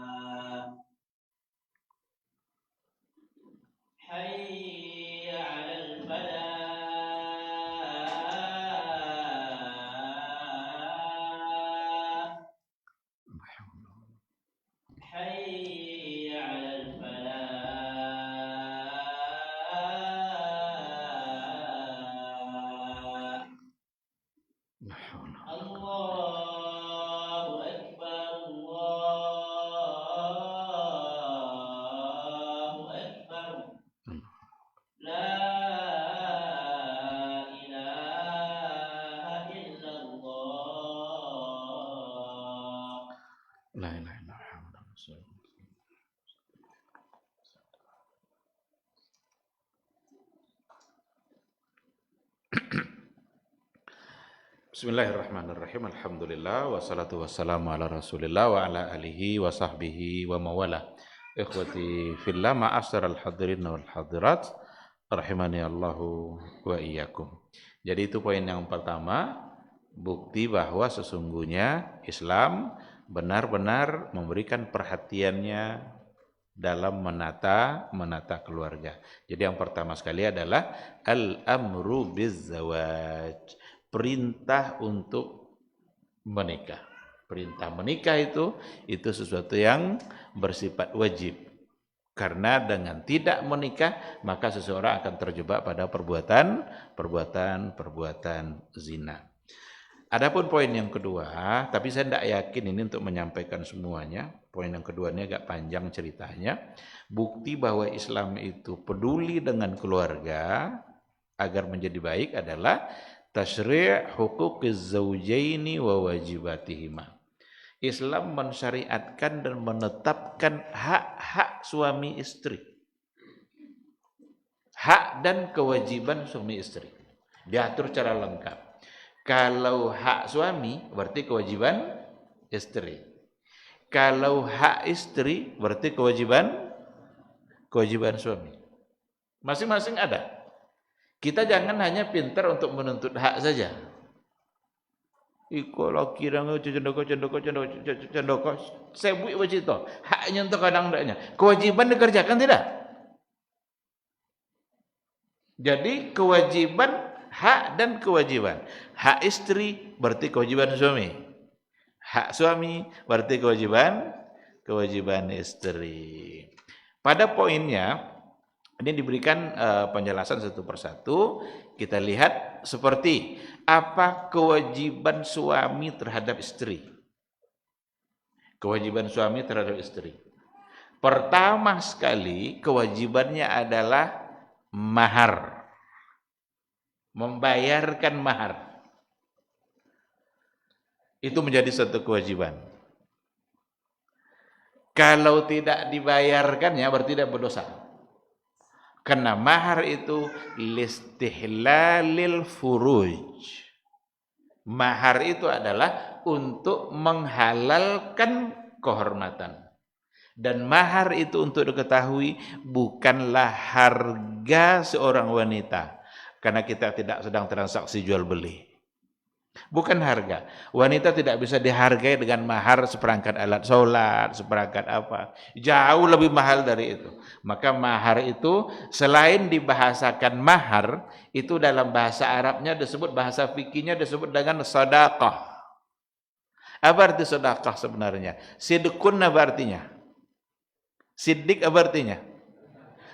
الصلاة حي على الفلاح حي على الفلاح الله أكبر الله أكبر لا إله إلا الله La ilaha illallah Muhammadur Rasulullah. Bismillahirrahmanirrahim. Alhamdulillah wassalatu wassalamu ala Rasulillah wa ala alihi wa sahbihi wa mawala. Ikhwati fillah, ma'asyiral hadirin wal hadirat, rahimani Allahu wa iyyakum. Jadi itu poin yang pertama, bukti bahwa sesungguhnya Islam benar-benar memberikan perhatiannya dalam menata keluarga. Jadi yang pertama sekali adalah al-amru bizzawaj, perintah untuk menikah. Perintah menikah itu sesuatu yang bersifat wajib. Karena dengan tidak menikah maka seseorang akan terjebak pada perbuatan zina. Adapun poin yang kedua, tapi saya tidak yakin ini untuk menyampaikan semuanya. Poin yang kedua ini agak panjang ceritanya. Bukti bahwa Islam itu peduli dengan keluarga agar menjadi baik adalah tasyri' huquqiz zawjaini wa wajibatihima. Islam mensyariatkan dan menetapkan hak-hak suami istri. Hak dan kewajiban suami istri diatur secara lengkap. Kalau hak suami berarti kewajiban istri. Kalau hak istri berarti kewajiban suami. Masing-masing ada. Kita jangan hanya pintar untuk menuntut hak saja. Iko laki ranga cendoko sebui wajito. Haknya untuk kadang ndaknya. Kewajiban dikerjakan tidak? Jadi kewajiban, hak dan kewajiban. Hak istri berarti kewajiban suami. Hak suami berarti kewajiban istri. Pada poinnya ini diberikan penjelasan satu persatu. Kita lihat seperti apa kewajiban suami terhadap istri. Kewajiban suami terhadap istri. Pertama sekali kewajibannya adalah mahar. Membayarkan mahar. Itu menjadi satu kewajiban. Kalau tidak dibayarkannya berarti tidak berdosa. Karena mahar itu listihlalil furuj. Mahar itu adalah untuk menghalalkan kehormatan. Dan mahar itu untuk diketahui bukanlah harga seorang wanita. Karena kita tidak sedang transaksi jual beli. Bukan harga. Wanita tidak bisa dihargai dengan mahar seperangkat alat sholat, seperangkat apa. Jauh lebih mahal dari itu. Maka mahar itu selain dibahasakan mahar, itu dalam bahasa Arabnya disebut, bahasa fikihnya disebut dengan sedekah. Apa arti sedekah sebenarnya? Sidqun apa artinya? Siddiq apa artinya?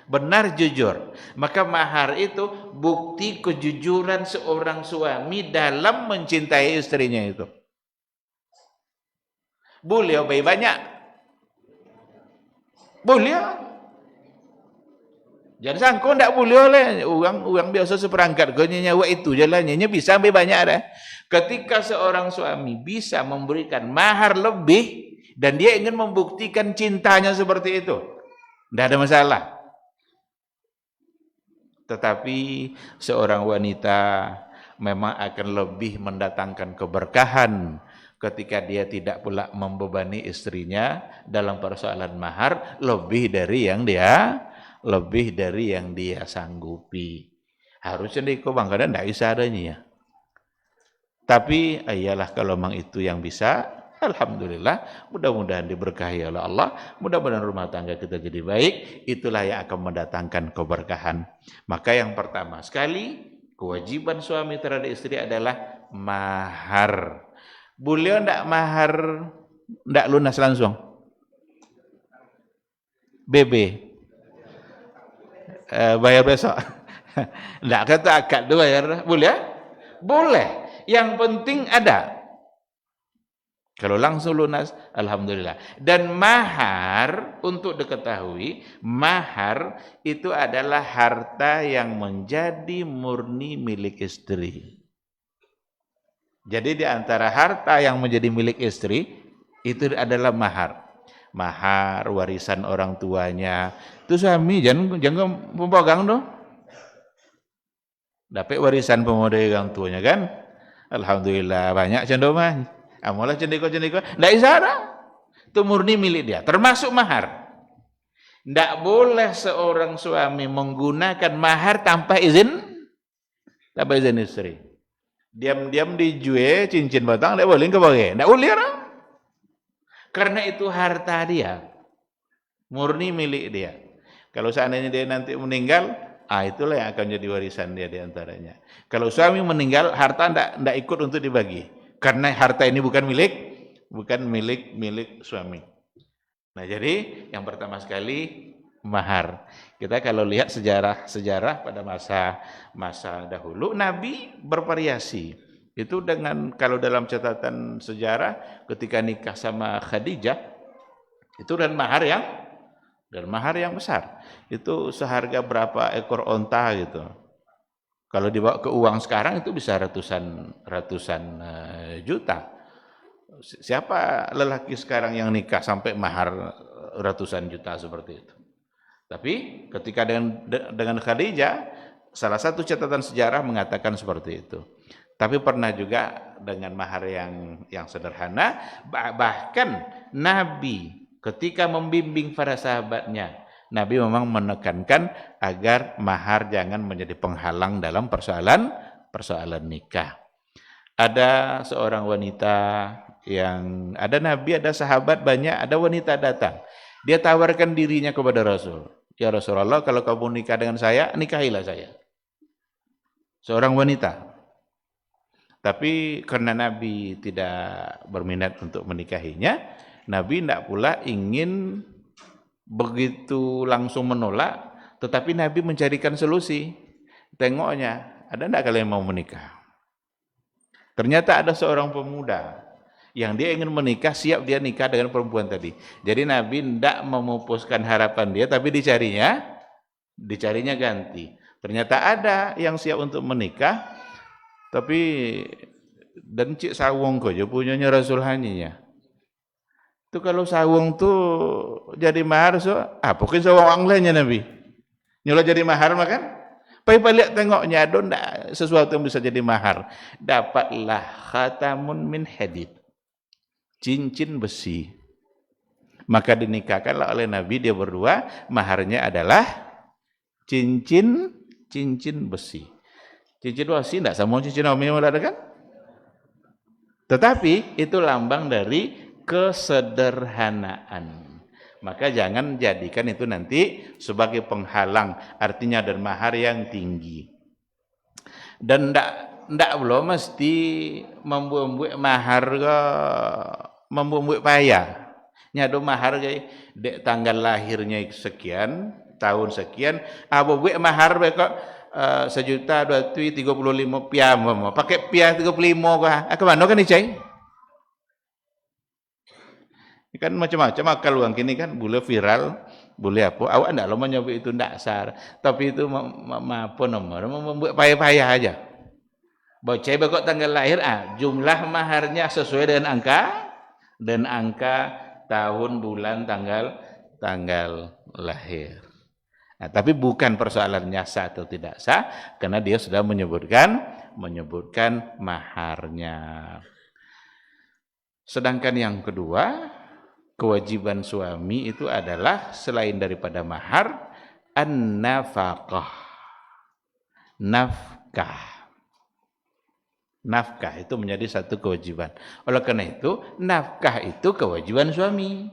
Benar, jujur. Maka mahar itu bukti kejujuran seorang suami dalam mencintai istrinya itu. Boleh baik banyak. Boleh. Jangan sangka tidak boleh oleh orang biasa seperangkat konyanya nyawa itu jalannya bisa baik banyak ada. Ketika seorang suami bisa memberikan mahar lebih dan dia ingin membuktikan cintanya seperti itu, tidak ada masalah. Tetapi seorang wanita memang akan lebih mendatangkan keberkahan ketika dia tidak pula membebani istrinya dalam persoalan mahar lebih dari yang dia sanggupi. Harusnya di bang, kadang tidak bisa adanya ya. Tapi iyalah kalau memang itu yang bisa, alhamdulillah, mudah-mudahan diberkahi oleh Allah, mudah-mudahan rumah tangga kita jadi baik, itulah yang akan mendatangkan keberkahan. Maka yang pertama sekali, kewajiban suami terhadap istri adalah mahar. Beliau ndak mahar, ndak lunas langsung. BB, bayar besok. Ndak kata akad tu bayar, boleh? Boleh. Yang penting ada. Kalau langsung lunas, alhamdulillah. Dan mahar, untuk diketahui, mahar itu adalah harta yang menjadi murni milik istri. Jadi di antara harta yang menjadi milik istri, itu adalah mahar. Mahar, warisan orang tuanya. Itu suami, jangan pemegang dong. Dapat warisan pemuda orang tuanya kan? Alhamdulillah banyak cendoman. Amalah cendiko-cendiko. Tidak isara. Itu murni milik dia. Termasuk mahar. Tidak boleh seorang suami menggunakan mahar tanpa izin istri. Diam-diam dijual cincin batang. Tidak boleh kebagai. Tidak boleh. Karena itu harta dia. Murni milik dia. Kalau seandainya dia nanti meninggal, itulah yang akan jadi warisan dia diantaranya. Kalau suami meninggal, harta tidak ikut untuk dibagi, karena harta ini bukan milik suami. Nah, jadi yang pertama sekali mahar. Kita kalau lihat sejarah pada masa dahulu, Nabi bervariasi. Itu kalau dalam catatan sejarah ketika nikah sama Khadijah, itu dan mahar yang besar. Itu seharga berapa ekor onta gitu. Kalau dibawa ke uang sekarang itu bisa ratusan juta. Siapa lelaki sekarang yang nikah sampai mahar ratusan juta seperti itu? Tapi ketika dengan Khadijah, salah satu catatan sejarah mengatakan seperti itu. Tapi pernah juga dengan mahar yang sederhana. Bahkan Nabi ketika membimbing para sahabatnya, Nabi memang menekankan agar mahar jangan menjadi penghalang dalam persoalan nikah. Ada seorang wanita ada Nabi, ada sahabat banyak, ada wanita datang. Dia tawarkan dirinya kepada Rasul. Ya Rasulullah, kalau kamu nikah dengan saya, nikahilah saya. Seorang wanita. Tapi karena Nabi tidak berminat untuk menikahinya, Nabi tidak pula ingin begitu langsung menolak, tetapi Nabi mencarikan solusi. Tengoknya, ada tidak kalian mau menikah? Ternyata ada seorang pemuda yang dia ingin menikah, siap dia nikah dengan perempuan tadi. Jadi Nabi tidak memupuskan harapan dia, tapi dicarinya ganti. Ternyata ada yang siap untuk menikah, tapi dan cik sawung kok je punyanya Rasul haninya. Itu kalau sawung tuh jadi mahar, pokoknya sawung anglenya Nabi. Nyula jadi mahar makan. Pai-pai lihat tengoknya, ada enggak sesuatu yang bisa jadi mahar. Dapatlah khatamun min hadid. Cincin besi. Maka dinikahkanlah oleh Nabi dia berdua, maharnya adalah cincin besi. Cincin besi enggak sama cincin omnya ada kan? Tetapi itu lambang dari kesederhanaan. Maka jangan jadikan itu nanti sebagai penghalang, artinya dan mahar yang tinggi. Dan ndak belum mesti membuat mahar ke membuat payah. Nyado mahar ke dek tanggal lahirnya sekian, tahun sekian, buat mahar kok 1.235.000 piam, pakai piah 35 kah? Ke mana kan icai? Kan macam-macam akal uang kini kan, boleh viral, boleh apa. Awak enggak lama nyoba itu enggak sar, tapi itu apa nomor, membuat payah-payah aja. Bocah bekok tanggal lahir, jumlah maharnya sesuai dengan angka tahun, bulan, tanggal lahir. Nah, tapi bukan persoalannya sah atau tidak sah, karena dia sudah menyebutkan maharnya. Sedangkan yang kedua, kewajiban suami itu adalah selain daripada mahar, an-nafaqah. nafkah. Nafkah itu menjadi satu kewajiban. Oleh karena itu, nafkah itu kewajiban suami.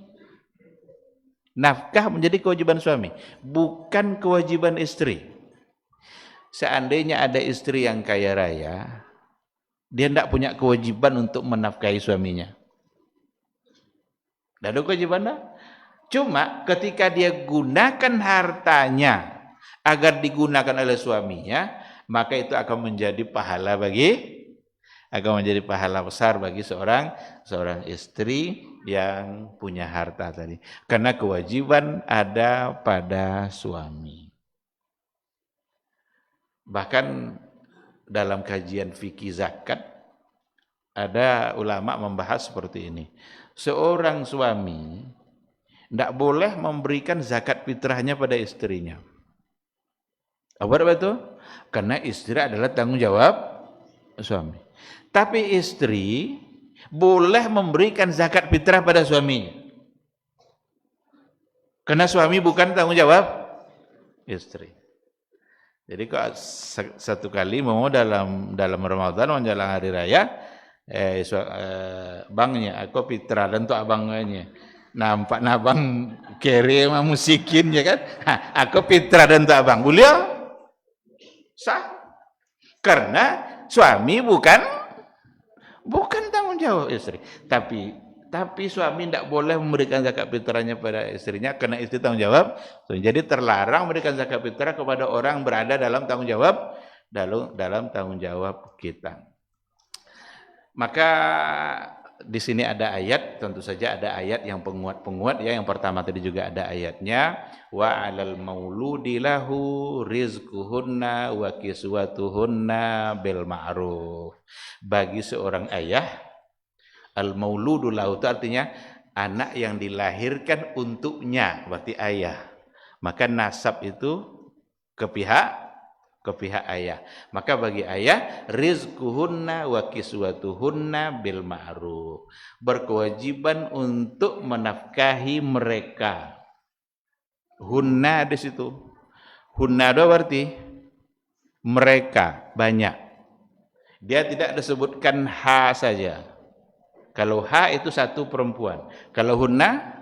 Nafkah menjadi kewajiban suami, bukan kewajiban istri. Seandainya ada istri yang kaya raya, dia tidak punya kewajiban untuk menafkahi suaminya. Tidak ada kewajiban dah. Cuma ketika dia gunakan hartanya agar digunakan oleh suaminya, maka itu akan menjadi pahala besar bagi seorang istri yang punya harta tadi. Karena kewajiban ada pada suami. Bahkan dalam kajian fikih zakat ada ulama membahas seperti ini. Seorang suami tidak boleh memberikan zakat fitrahnya pada istrinya. Apa itu? Karena istri adalah tanggung jawab suami. Tapi istri boleh memberikan zakat fitrah pada suaminya. Karena suami bukan tanggung jawab istri. Jadi kalau satu kali mau dalam Ramadan menjelang hari raya, bangnya aku fitrah dan untuk abangnya. Nampak abang kere sama musikin ya kan? Aku fitrah dan untuk abang. Beliau sah. Karena suami bukan tanggung jawab istri. Tapi suami tidak boleh memberikan zakat fitrahnya pada istrinya karena istri tanggung jawab. Jadi terlarang memberikan zakat fitrah kepada orang berada dalam tanggung jawab kita. Maka di sini ada ayat, tentu saja ada ayat yang penguat ya. Yang pertama tadi juga ada ayatnya, wa 'alal mauludi lahu rizquhunna wa kiswatuhunna bil ma'ruf. Bagi seorang ayah, al mauludu lahu itu artinya anak yang dilahirkan untuknya, berarti ayah. Maka nasab itu ke pihak ayah. Maka bagi ayah, rizquhunna wa kiswatuhunna bil ma'ruf. Berkewajiban untuk menafkahi mereka. Hunna di situ. Hunna itu berarti mereka banyak. Dia tidak disebutkan ha saja. Kalau ha itu satu perempuan. Kalau hunna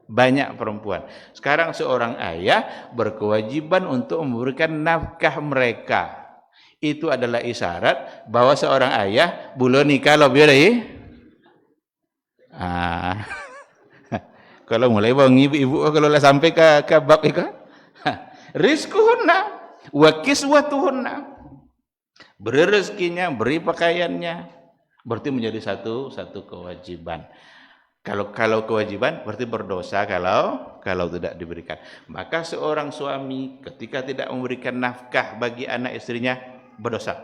banyak perempuan. Sekarang seorang ayah berkewajiban untuk memberikan nafkah mereka. Itu adalah isyarat bahwa seorang ayah belum nikah lebih dari kalau mulai bang ibu kalau lah sampai ke bab itu rizquhunna wa kiswatuhunna, beri rezekinya, beri pakaiannya, berarti menjadi satu kewajiban. Kalau kewajiban berarti berdosa kalau tidak diberikan. Maka seorang suami ketika tidak memberikan nafkah bagi anak istrinya berdosa.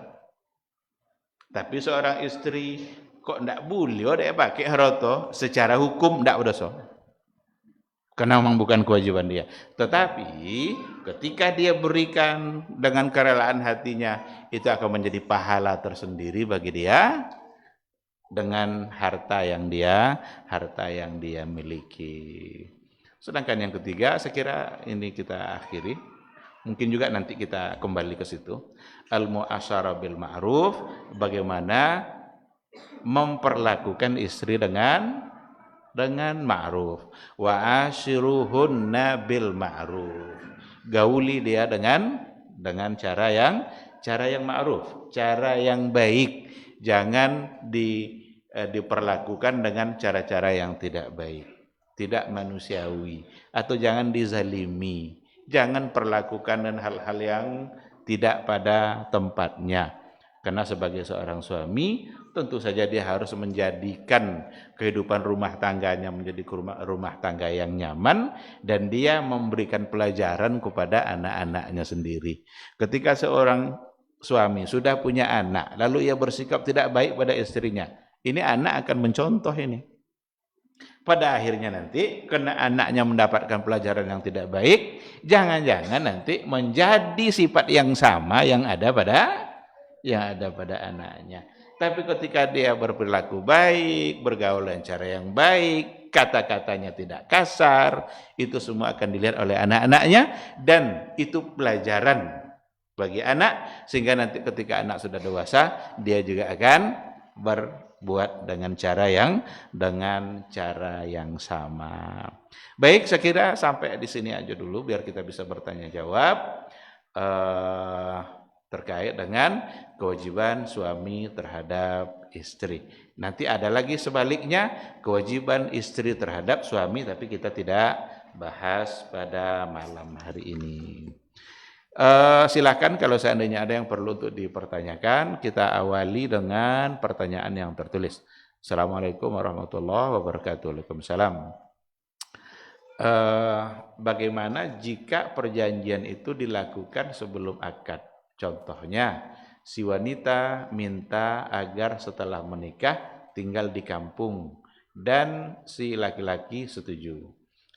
Tapi seorang istri kok tidak boleh dia pakai harta, secara hukum tidak berdosa. Karena memang bukan kewajiban dia. Tetapi ketika dia berikan dengan kerelaan hatinya, itu akan menjadi pahala tersendiri bagi dia dengan harta yang dia miliki. Sedangkan yang ketiga, saya kira ini kita akhiri. Mungkin juga nanti kita kembali ke situ. Al-mu'asyarah bil ma'ruf, bagaimana memperlakukan istri dengan ma'ruf. Wa ashiruhunna bil ma'ruf. Gauli dia dengan cara yang ma'ruf, cara yang baik. Jangan diperlakukan dengan cara-cara yang tidak baik, tidak manusiawi, atau jangan dizalimi, jangan perlakukan dengan hal-hal yang tidak pada tempatnya. Karena sebagai seorang suami, tentu saja dia harus menjadikan kehidupan rumah tangganya menjadi rumah tangga yang nyaman, dan dia memberikan pelajaran kepada anak-anaknya sendiri. Ketika seorang suami sudah punya anak, lalu ia bersikap tidak baik pada istrinya, ini anak akan mencontoh ini. Pada akhirnya nanti, karena anaknya mendapatkan pelajaran yang tidak baik, jangan-jangan nanti menjadi sifat yang sama yang ada pada anaknya. Tapi ketika dia berperilaku baik, bergaul dengan cara yang baik, kata-katanya tidak kasar, itu semua akan dilihat oleh anak-anaknya, dan itu pelajaran bagi anak, sehingga nanti ketika anak sudah dewasa dia juga akan berbuat dengan cara yang sama. Baik, saya kira sampai di sini aja dulu biar kita bisa bertanya jawab terkait dengan kewajiban suami terhadap istri. Nanti ada lagi sebaliknya, kewajiban istri terhadap suami, tapi kita tidak bahas pada malam hari ini. Silakan kalau seandainya ada yang perlu untuk dipertanyakan, kita awali dengan pertanyaan yang tertulis. Assalamualaikum warahmatullahi wabarakatuh. Waalaikumsalam. Bagaimana jika perjanjian itu dilakukan sebelum akad? Contohnya, si wanita minta agar setelah menikah tinggal di kampung dan si laki-laki setuju.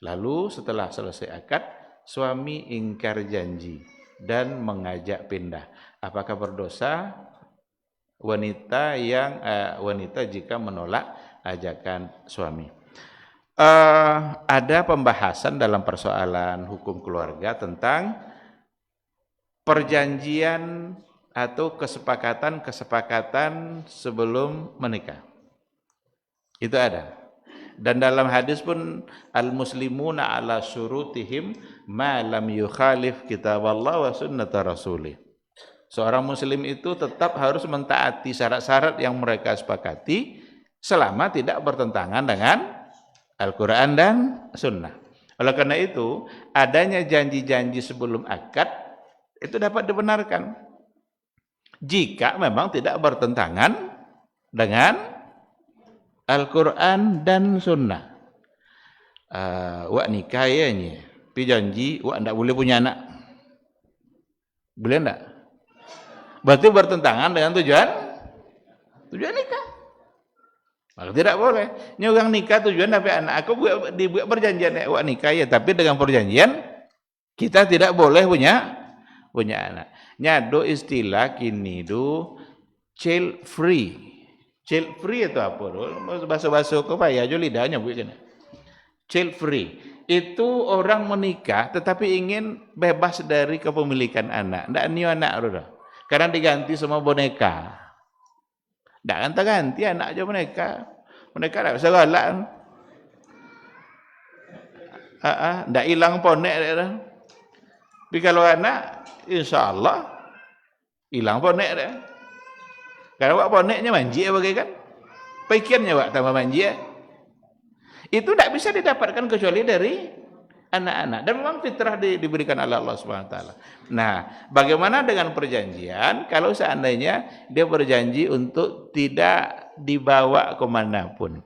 Lalu setelah selesai akad, suami ingkar janji dan mengajak pindah. Apakah berdosa wanita jika menolak ajakan suami? Ada pembahasan dalam persoalan hukum keluarga tentang perjanjian atau kesepakatan sebelum menikah. Itu ada. Dan dalam hadis pun al-muslimuna ala syurutihim ma lam yukhalif kitaballah wa sunnata rasulih. Seorang muslim itu tetap harus mentaati syarat-syarat yang mereka sepakati selama tidak bertentangan dengan Al-Quran dan Sunnah. Oleh karena itu, adanya janji-janji sebelum akad itu dapat dibenarkan jika memang tidak bertentangan dengan Al-Quran dan Sunnah. Wak nikah ya ni, pi janji wak ndak boleh punya anak. Boleh ndak? Berarti bertentangan dengan tujuan nikah. Maka tidak boleh. Ni orang nikah tujuan dapat anak. Aku dibuat perjanjian wak nikah ya, tapi dengan perjanjian kita tidak boleh punya anak. Nyado istilah kini do child free. Child free itu apa? Bahasa-bahasa kaya aja lidahnya bukan. Child free itu orang menikah tetapi ingin bebas dari kepemilikan anak. Ndak ni anak sudah. Karena diganti sama boneka. Ndak kan ganti anak aja boneka. Boneka tak bisa galak. Ndak hilang ponek dah. Tapi kalau anak insya-Allah hilang ponek dah. Kalau awak poneknya manji bagai kan? Pikirannya awak tambah manji. Itu tidak bisa didapatkan kecuali dari anak-anak. Dan memang fitrah diberikan oleh Allah Subhanahu wa taala. Nah, bagaimana dengan perjanjian kalau seandainya dia berjanji untuk tidak dibawa kemanapun?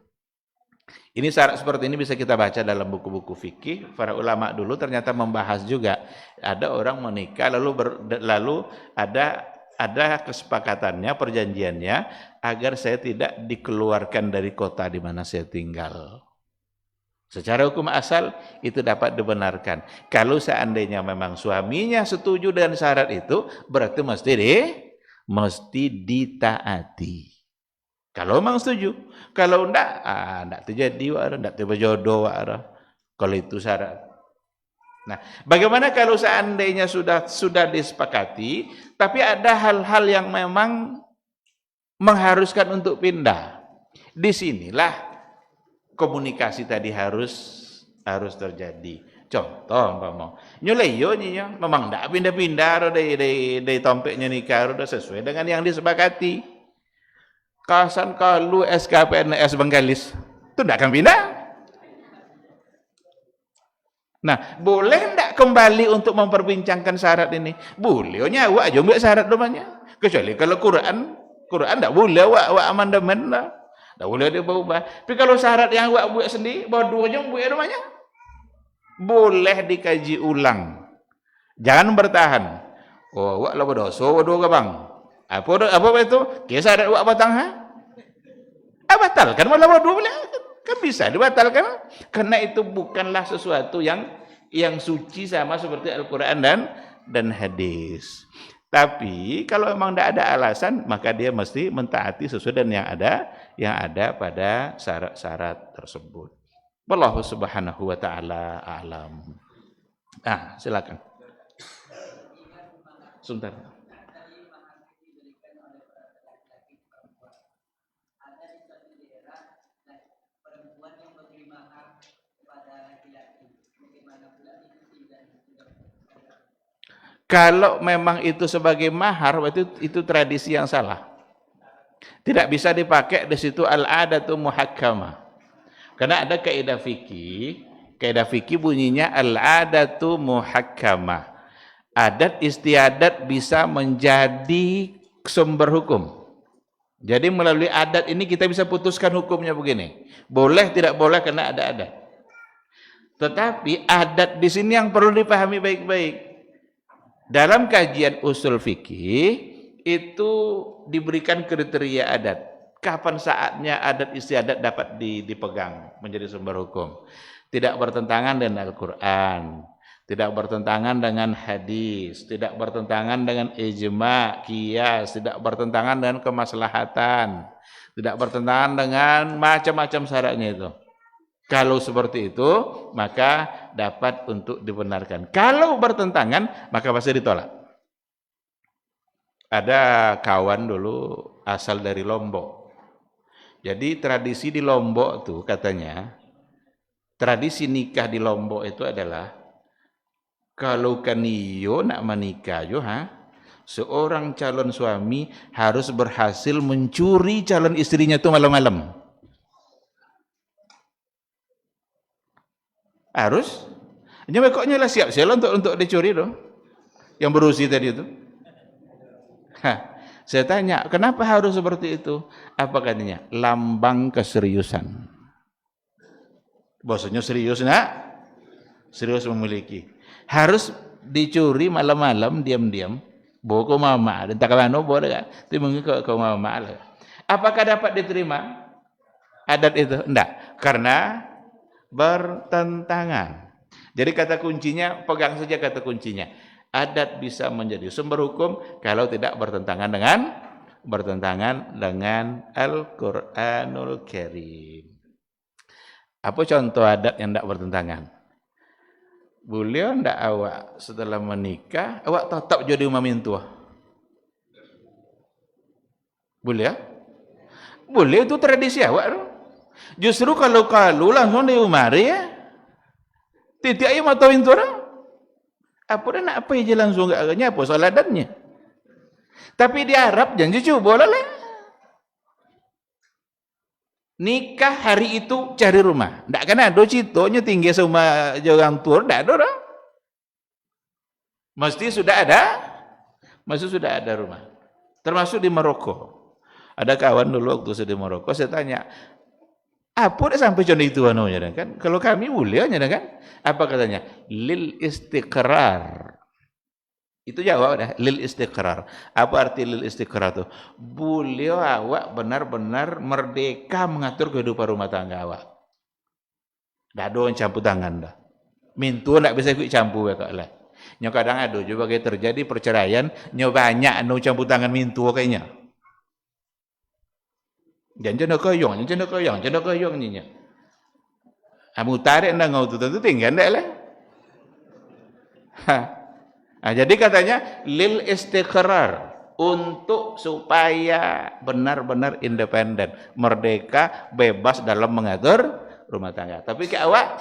Ini syarat seperti ini bisa kita baca dalam buku-buku fikih. Para ulama dulu ternyata membahas juga. Ada orang menikah lalu ada kesepakatannya, perjanjiannya agar saya tidak dikeluarkan dari kota di mana saya tinggal. Secara hukum asal itu dapat dibenarkan. Kalau seandainya memang suaminya setuju dengan syarat itu, berarti mesti ditaati. Kalau memang setuju. Kalau enggak terjadi enggak terjodoh kalau itu syarat. Nah, bagaimana kalau seandainya sudah disepakati, tapi ada hal-hal yang memang mengharuskan untuk pindah. Disinilah komunikasi tadi harus terjadi. Contoh, nyuleyo nyinya, memang tidak pindah-pindah dari tompeknya nikah sudah sesuai dengan yang disepakati. Kasan kalau SKPNS Bengkalis, itu tidak akan pindah. Nah, boleh enggak kembali untuk memperbincangkan syarat ini? Boleh, nyawa aja ambil syarat domanya. Kecuali kalau Quran enggak boleh awak amandemen lah. Enggak boleh dia berubah. Tapi kalau syarat yang awak buat sendiri, bodoh aja buat domanya. Boleh dikaji ulang. Jangan bertahan. Oh, awak lah berdosa, bodoh ke bang? Apa itu? Kisah syarat awak batang ha? Batalkan malah bodoh boleh. Kan bisa dibatalkan karena itu bukanlah sesuatu yang suci sama seperti Al-Quran dan hadis. Tapi kalau memang tidak ada alasan, maka dia mesti mentaati sesuai dengan yang ada pada syarat-syarat tersebut. Wallahu subhanahu wa ta'ala a'lam. Silakan. Sebentar. Kalau memang itu sebagai mahar, itu tradisi yang salah. Tidak bisa dipakai di situ al-adatu muhakkamah. Karena ada kaidah fikih bunyinya al-adatu muhakkamah. Adat istiadat bisa menjadi sumber hukum. Jadi melalui adat ini kita bisa putuskan hukumnya begini. Boleh tidak boleh karena ada adat. Tetapi adat di sini yang perlu dipahami baik-baik. Dalam kajian usul fikih itu diberikan kriteria adat. Kapan saatnya adat istiadat dapat dipegang menjadi sumber hukum? Tidak bertentangan dengan Al-Quran, tidak bertentangan dengan hadis, tidak bertentangan dengan ijma, qiyas, tidak bertentangan dengan kemaslahatan, tidak bertentangan dengan macam-macam syaratnya itu. Kalau seperti itu, maka dapat untuk dibenarkan. Kalau bertentangan, maka pasti ditolak. Ada kawan dulu asal dari Lombok. Jadi tradisi di Lombok tuh katanya, tradisi nikah di Lombok itu adalah kalau kaniyo nak menikah yo seorang calon suami harus berhasil mencuri calon istrinya itu malam-malam. Harus. Nyebekoknya lah siap-siap untuk dicuri dong. Yang berusi tadi itu. Saya tanya, kenapa harus seperti itu? Apa katanya? Lambang keseriusan. Bosnya serius nak? Serius memiliki. Harus dicuri malam-malam diam-diam. Bawa ke mama. Dan tak kawan boleh kan? Itu mungkin ke mama lah. Apakah dapat diterima adat itu? Enggak. Karena bertentangan. Jadi kata kuncinya, pegang saja kata kuncinya. Adat bisa menjadi sumber hukum kalau tidak bertentangan dengan Al-Qur'anul Karim. Apa contoh adat yang tidak bertentangan? Beliau ndak awak setelah menikah, awak tetap jadi umamin tua. Boleh? Boleh, itu tradisi awak. Justru kalau langsung diumari ya. Titik ayo matawin tu orang. Apa dah nak apa je langsung agaknya apa soal adatnya. Tapi di Arab janji cuba lah. Nikah hari itu cari rumah. Ndak kan ada citonya tinggi sama orang tua, ndak ada orang. Mesti sudah ada rumah. Termasuk di Maroko. Ada kawan dulu waktu saya di Maroko, saya tanya, apa dah sampai contoh itu anunya kan? Kalau kami mulianya kan? Apa katanya? Lil istiqrar. Itu jawab dah, lil istiqrar. Apa arti lil istiqrar itu? Beliau awak benar-benar merdeka mengatur kehidupan rumah tangga awak. Dah ada yang campur tangan dah. Mintu nak bisa ikut campur ya kak lah. Nyo kadang ada juga kayak terjadi perceraian, nyo banyak anu campur tangan mintu kayaknya. Jangan koyong ni nya. Amu tarik ndak ngau tu tentu tinggal ndak lah. Jadi katanya lil istiqrar untuk supaya benar-benar independen, merdeka, bebas dalam mengatur rumah tangga. Tapi ke awak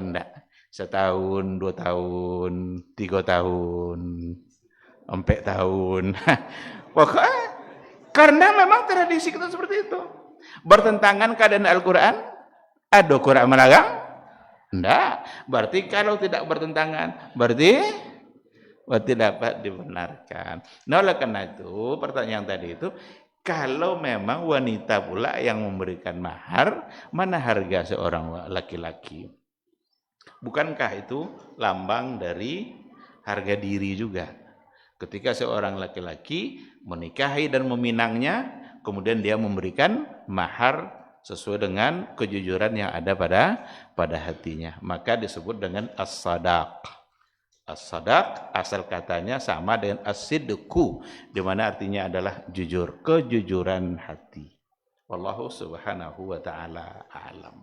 enggak. Setahun, 2 tahun, 3 tahun, 4 tahun. Pokoknya karena memang tradisi kita seperti itu. Bertentangan keadaan Al-Quran? Ada Quran melarang? Enggak. Berarti kalau tidak bertentangan, berarti dapat dibenarkan. Nah, oleh karena itu, pertanyaan tadi itu, kalau memang wanita pula yang memberikan mahar, mana harga seorang laki-laki? Bukankah itu lambang dari harga diri juga? Ketika seorang laki-laki menikahi dan meminangnya, kemudian dia memberikan mahar sesuai dengan kejujuran yang ada pada hatinya, maka disebut dengan as-sadaq. As-sadaq asal katanya sama dengan as-sidqu, di mana artinya adalah jujur, kejujuran hati. Wallahu subhanahu wa ta'ala a'lam.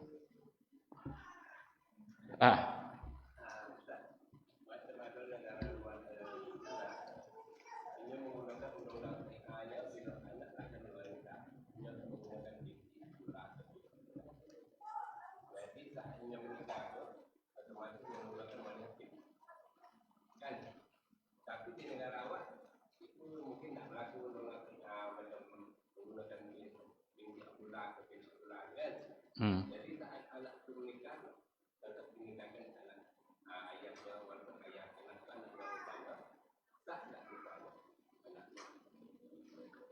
Hmm.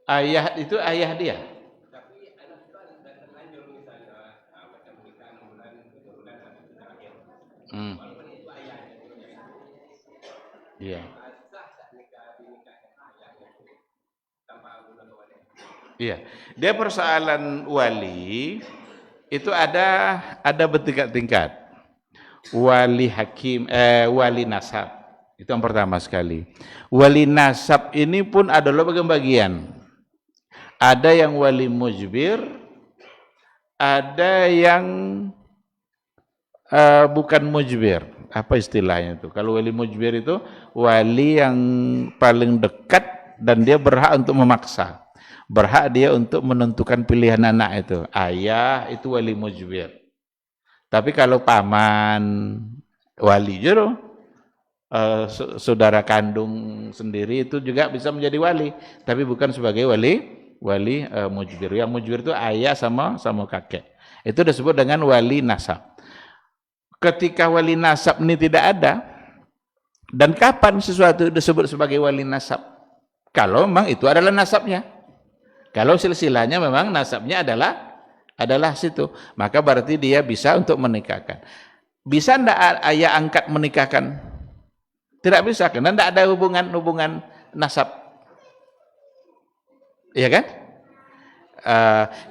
Ayah itu ayah dia. Hmm. Iya. Iya. Dia persoalan wali itu ada bertingkat-tingkat. Wali hakim, wali nasab. Itu yang pertama sekali. Wali nasab ini pun ada bagian-bagian. Ada yang wali mujbir, ada yang bukan mujbir. Apa istilahnya itu? Kalau wali mujbir itu wali yang paling dekat dan dia berhak untuk memaksa. Berhak dia untuk menentukan pilihan anak itu. Ayah itu wali mujbir. Tapi kalau paman wali jero, saudara kandung sendiri itu juga bisa menjadi wali, tapi bukan sebagai wali mujbir. Yang mujbir itu ayah sama kakek. Itu disebut dengan wali nasab. Ketika wali nasab ini tidak ada, dan kapan sesuatu disebut sebagai wali nasab? Kalau memang itu adalah nasabnya. Kalau silsilahnya memang nasabnya adalah situ, maka berarti dia bisa untuk menikahkan. Bisa enggak ayah angkat menikahkan? Tidak bisa, karena tidak ada hubungan nasab. Iya kan?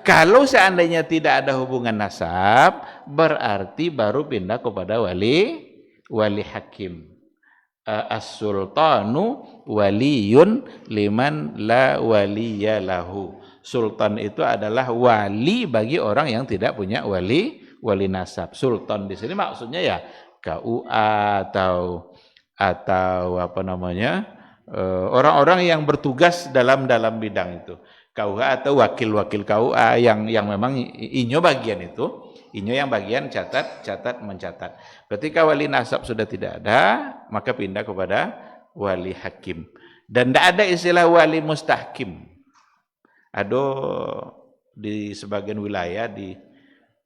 Kalau seandainya tidak ada hubungan nasab, berarti baru pindah kepada wali hakim. As-sultanu waliyun liman la waliyalahu. Sultan itu adalah wali bagi orang yang tidak punya wali nasab. Sultan di sini maksudnya ya KUA atau apa namanya, orang-orang yang bertugas dalam bidang itu. KUA atau wakil-wakil KUA yang memang inyo bagian itu, inyo yang bagian catat mencatat. Ketika wali nasab sudah tidak ada, maka pindah kepada wali hakim. Dan tidak ada istilah wali mustahkim. Ada di sebagian wilayah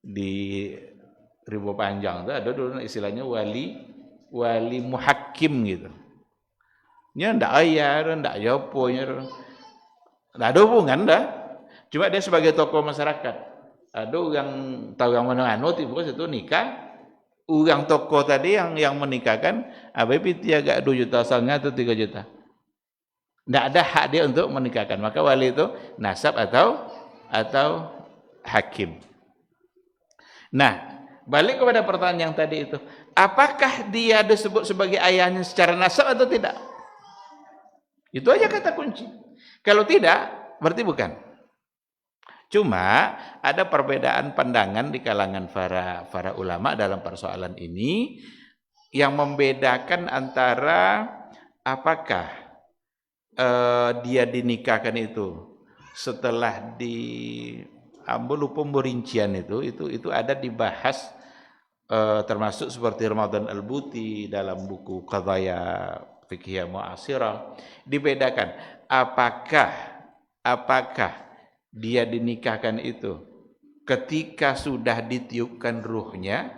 di Ribu Panjang itu ada dulu istilahnya wali muhakim gitu. Nya ndak ayah, ndak jopo, ndak ada hubungan dah. Cuma dia sebagai tokoh masyarakat. Ada yang tahu yang mana tiba itu nikah. Yang tokoh tadi yang menikahkan, piti agak 2 juta asalnya atau 3 juta. Ndak ada hak dia untuk menikahkan. Maka wali itu nasab atau hakim. Nah, balik kepada pertanyaan yang tadi itu. Apakah dia disebut sebagai ayahnya secara nasab atau tidak? Itu aja kata kunci. Kalau tidak, berarti bukan. Cuma ada perbedaan pandangan di kalangan para ulama dalam persoalan ini yang membedakan antara apakah dia dinikahkan itu setelah lupa rincian itu ada dibahas, termasuk seperti Ramadan Al-Buti dalam buku Qadaya Fiqhiyah Mu'asirah, dibedakan apakah dia dinikahkan itu ketika sudah ditiupkan ruhnya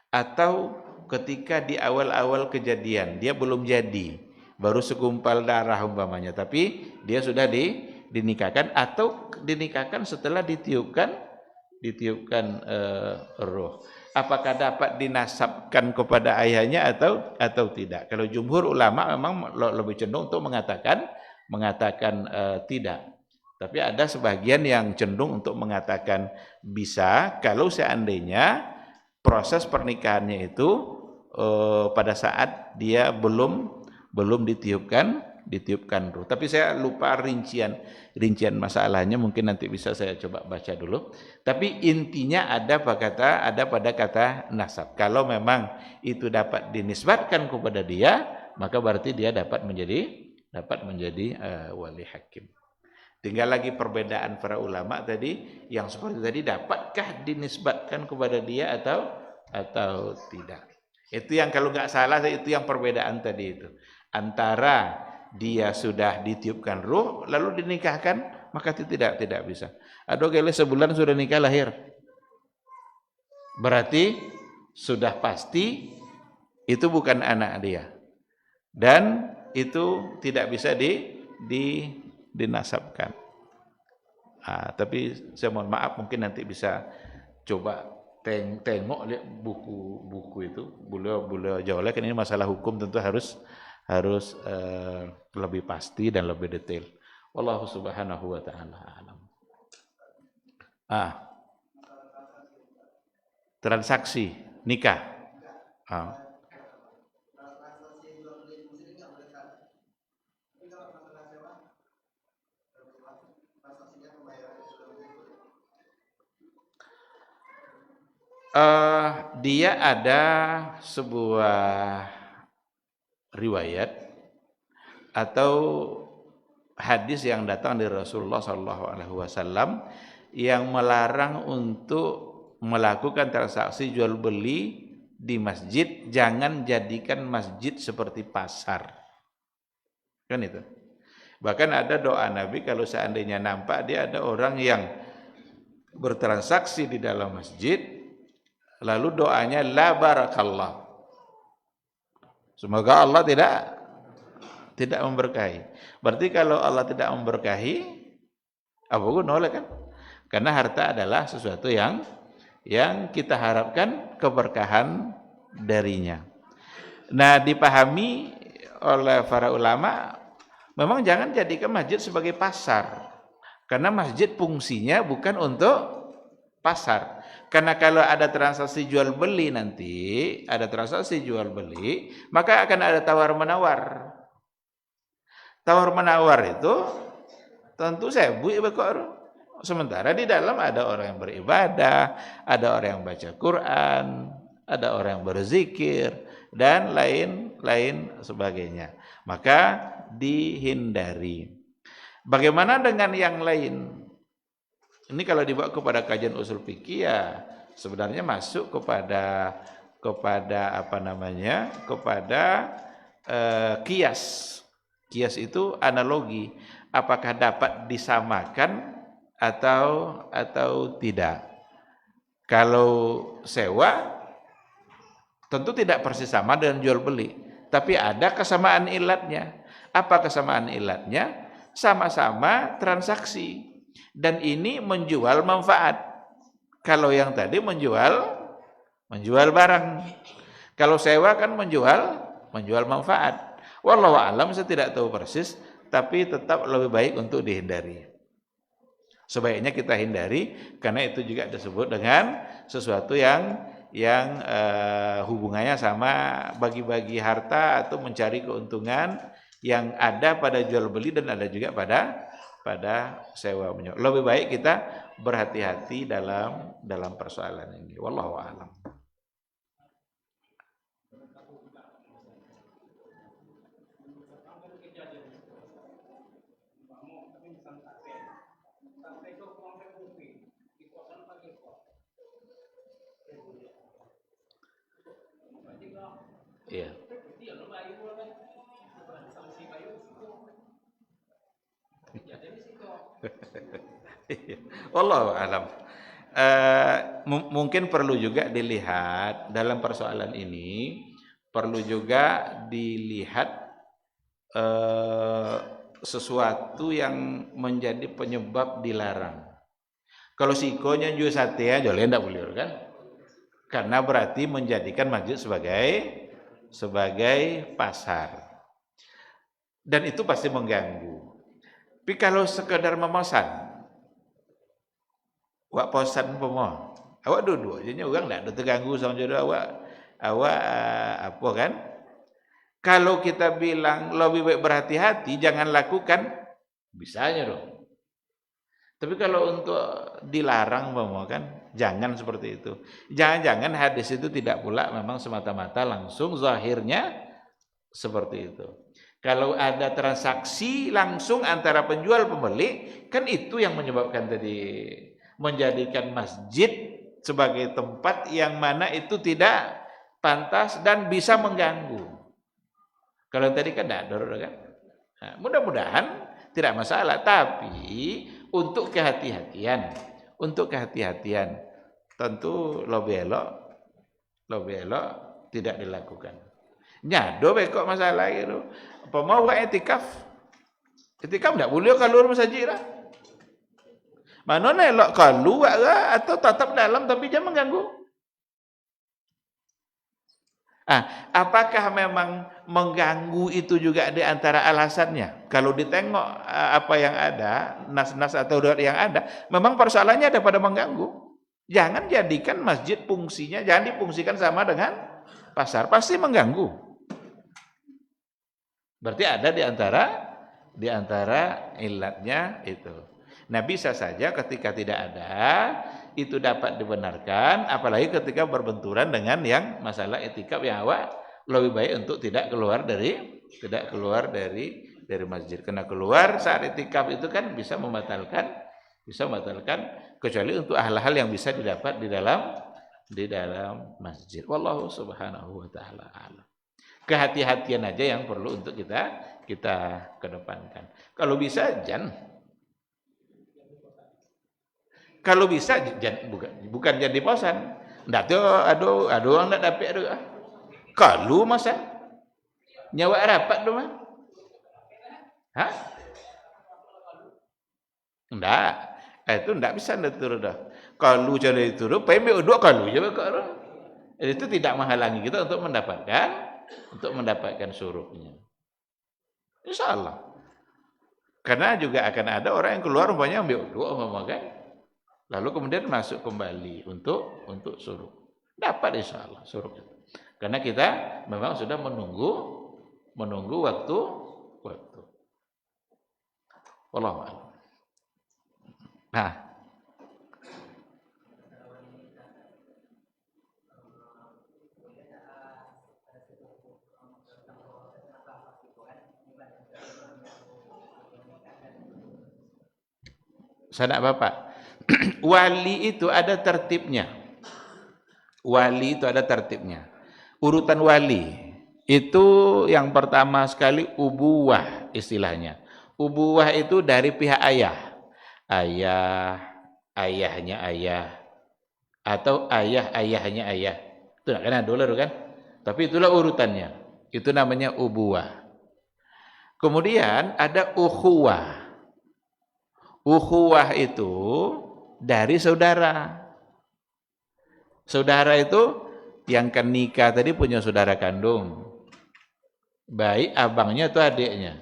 atau ketika di awal-awal kejadian dia belum jadi, baru segumpal darah umpamanya, tapi dia sudah dinikahkan, atau dinikahkan setelah ditiupkan ruh. Apakah dapat dinasabkan kepada ayahnya atau tidak? Kalau jumhur ulama memang lebih cenderung untuk mengatakan tidak. Tapi ada sebagian yang cenderung untuk mengatakan bisa kalau seandainya proses pernikahannya itu pada saat dia belum ditiupkan ruh. Tapi saya lupa rincian masalahnya, mungkin nanti bisa saya coba baca dulu. Tapi intinya ada pada kata nasab. Kalau memang itu dapat dinisbatkan kepada dia, maka berarti dia dapat menjadi wali hakim. Tinggal lagi perbedaan para ulama tadi, yang seperti tadi, dapatkah dinisbatkan kepada dia atau tidak. Itu yang kalau nggak salah, itu yang perbedaan tadi itu. Antara dia sudah ditiupkan ruh lalu dinikahkan, maka itu tidak bisa. Aduh gele sebulan sudah nikah lahir. Berarti sudah pasti itu bukan anak dia. Dan itu tidak bisa dinasabkan. Tapi saya mohon maaf, mungkin nanti bisa coba tengok lihat buku itu. Beliau jawabnya kan ini masalah hukum tentu harus lebih pasti dan lebih detail. Wallahu subhanahu wa ta'ala alam. Transaksi nikah. Dia ada sebuah riwayat atau hadis yang datang dari Rasulullah SAW yang melarang untuk melakukan transaksi jual beli di masjid. Jangan jadikan masjid seperti pasar, kan itu. Bahkan ada doa Nabi kalau seandainya nampak dia ada orang yang bertransaksi di dalam masjid, lalu doanya la barakallah, semoga Allah tidak memberkahi. Berarti kalau Allah tidak memberkahi, apa gunanya kan? Karena harta adalah sesuatu yang kita harapkan keberkahan darinya. Nah, dipahami oleh para ulama, memang jangan jadikan masjid sebagai pasar. Karena masjid fungsinya bukan untuk pasar. Karena kalau ada transaksi jual beli nanti, maka akan ada tawar-menawar. Tawar-menawar itu tentu sebu bekor. Sementara di dalam ada orang yang beribadah, ada orang yang baca Quran, ada orang yang berzikir, dan lain sebagainya. Maka dihindari. Bagaimana dengan yang lain? Ini kalau dibawa kepada kajian usul fikih ya sebenarnya masuk kepada kias. Kias itu analogi. Apakah dapat disamakan atau tidak? Kalau sewa tentu tidak persis sama dengan jual beli, tapi ada kesamaan ilatnya. Apa kesamaan ilatnya? Sama-sama transaksi, dan ini menjual manfaat. Kalau yang tadi menjual barang, kalau sewa kan menjual manfaat. Wallahu a'lam, saya tidak tahu persis, tapi tetap lebih baik untuk dihindari. Sebaiknya kita hindari, karena itu juga disebut dengan sesuatu yang hubungannya sama bagi-bagi harta atau mencari keuntungan yang ada pada jual beli dan ada juga pada sewa menyewa. Lebih baik kita berhati-hati dalam persoalan ini. Wallahu a'lam. Iya. Wallahu a'lam. Mungkin perlu juga dilihat dalam persoalan ini, perlu juga dilihat sesuatu yang menjadi penyebab dilarang. Kalau sikonya jual sate aja tidak boleh kan? Karena berarti menjadikan masjid sebagai pasar. Dan itu pasti mengganggu. Tapi kalau sekedar memesan, awak pesan pemoh, awak dua-dua, jadinya orang tidak terganggu sama jodoh awak apa kan? Kalau kita bilang lebih baik berhati-hati, jangan lakukan, bisanya dong. Tapi kalau untuk dilarang pemoh kan, jangan seperti itu. Jangan-jangan hadis itu tidak pula memang semata-mata langsung zahirnya seperti itu. Kalau ada transaksi langsung antara penjual pembeli, kan itu yang menyebabkan tadi menjadikan masjid sebagai tempat yang mana itu tidak pantas dan bisa mengganggu. Kalau tadi kan tidak ada kan? Nah, mudah-mudahan tidak masalah, tapi untuk kehati-hatian tentu lebih elok tidak dilakukan. Nyado kok masalah itu. Apa mau etikaf? Etikaf enggak boleh keluar masjid lah. Mana elok keluar atau tetap dalam tapi jangan mengganggu. Apakah memang mengganggu itu juga di antara alasannya? Kalau ditengok apa yang ada, nas-nas atau yang ada, memang persoalannya ada pada mengganggu. Jangan jadikan masjid fungsinya, jangan difungsikan sama dengan pasar, pasti mengganggu. Berarti ada di antara ilatnya itu. Nah, bisa saja ketika tidak ada itu dapat dibenarkan, apalagi ketika berbenturan dengan yang masalah etikaf yang awak lebih baik untuk tidak keluar dari masjid. Karena keluar saat etikaf itu kan bisa membatalkan kecuali untuk hal-hal yang bisa didapat di dalam masjid. Wallahu subhanahu wa taala a'lam. Kehati-hatian aja yang perlu untuk kita kedepankan. Kalau bisa kalau bisa bukan jadi posan. Ndak tuh aduh ndak dapat aduh. Kalau masa nyawa rapat tu mah. Hah? Ndak. Itu ndak bisa diturut dah. Kalau jadi turut, pembe dua kalau je kok. Itu tidak menghalangi kita untuk mendapatkan suruhnya. Insyaallah. Karena juga akan ada orang yang keluar umpamanya ambil dua kan. Lalu kemudian masuk kembali untuk suruh. Dapat insyaallah suruh. Karena kita memang sudah menunggu waktu. Wallahu a'lam. Nah, sanak Bapak, wali itu ada tertibnya. Urutan wali itu yang pertama sekali ubuwah istilahnya. Ubuwah itu dari pihak ayah. Ayahnya ayah atau ayahnya ayah. Itu enggak kena dolar kan? Tapi itulah urutannya. Itu namanya ubuwah. Kemudian ada ukhuwah. Ukhuwah itu dari saudara. Saudara itu yang kan nikah tadi punya saudara kandung. Baik abangnya atau adiknya.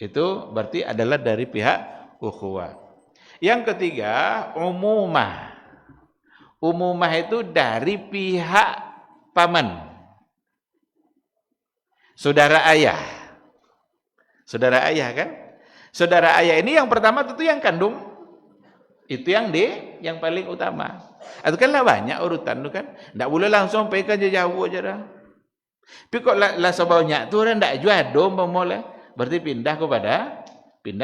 Itu berarti adalah dari pihak ukhuwah. Yang ketiga, umumah. Umumah itu dari pihak paman. Saudara ayah. Saudara ayah kan? Saudara ayah ini yang pertama tentu yang kandung. Itu yang paling utama. Itu kan lah banyak urutan tu kan. Tak boleh langsung pegang jauh aja dah. Tapi kok lah sebanyak tu orang tak jual dom pemoleh. Berarti pindah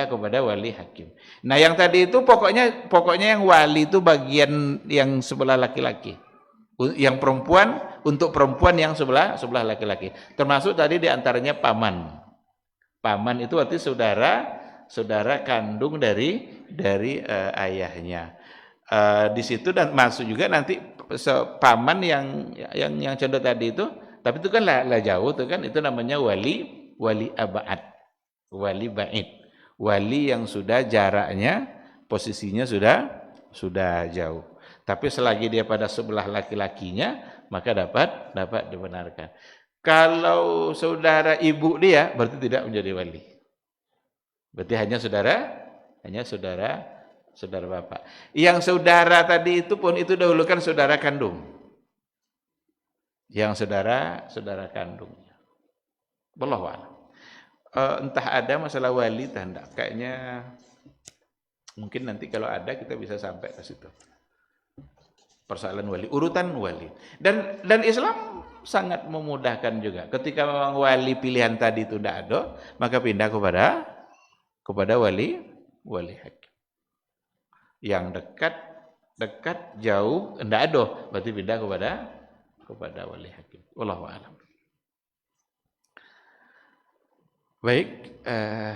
kepada wali hakim. Nah, yang tadi itu pokoknya yang wali itu bagian yang sebelah laki-laki. Yang perempuan untuk perempuan yang sebelah laki-laki. Termasuk tadi diantaranya paman. Paman itu berarti saudara kandung dari ayahnya. Di situ dan masuk juga nanti paman yang contoh tadi itu, tapi itu kan lah jauh tuh kan, itu namanya wali abad, wali ba'id, wali yang sudah jaraknya posisinya sudah jauh. Tapi selagi dia pada sebelah laki-lakinya maka dapat dibenarkan. Kalau saudara ibu dia berarti tidak menjadi wali. Berarti hanya saudara bapak. Yang saudara tadi itu pun itu dahulu kan saudara kandung. Yang saudara kandungnya. Wallahu a'lam. Entah ada masalah wali entah enggak. Kayaknya mungkin nanti kalau ada kita bisa sampai ke situ. Persoalan wali, urutan wali. Dan Islam sangat memudahkan juga. Ketika memang wali pilihan tadi itu tidak ada, maka pindah kepada wali hakim. Yang dekat jauh tidak ada, berarti pindah kepada wali hakim. Wallahu a'lam. Baik,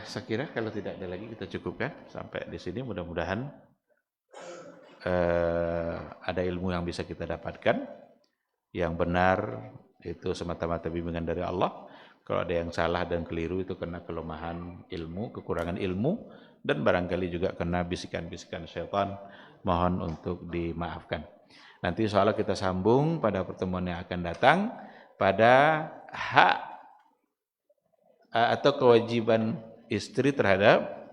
saya kira kalau tidak ada lagi kita cukupkan sampai di sini. Mudah-mudahan ada ilmu yang bisa kita dapatkan. Yang benar itu semata-mata bimbingan dari Allah. Kalau ada yang salah dan keliru itu karena kelemahan ilmu, kekurangan ilmu, dan barangkali juga karena bisikan-bisikan syaitan. Mohon untuk dimaafkan. Nanti insya Allah kita sambung pada pertemuan yang akan datang pada hak atau kewajiban istri terhadap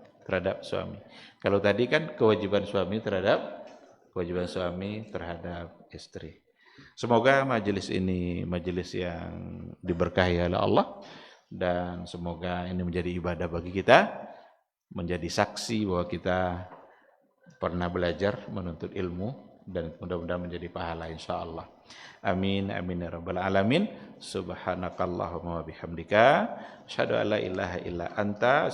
suami. Kalau tadi kan kewajiban suami terhadap istri. Semoga majelis ini majelis yang diberkahi oleh Allah dan semoga ini menjadi ibadah bagi kita, menjadi saksi bahwa kita pernah belajar menuntut ilmu dan mudah-mudahan menjadi pahala insyaallah. Amin amin ya rabbal alamin. Subhanakallahumma wa bihamdika asyhadu an la ilaha illa anta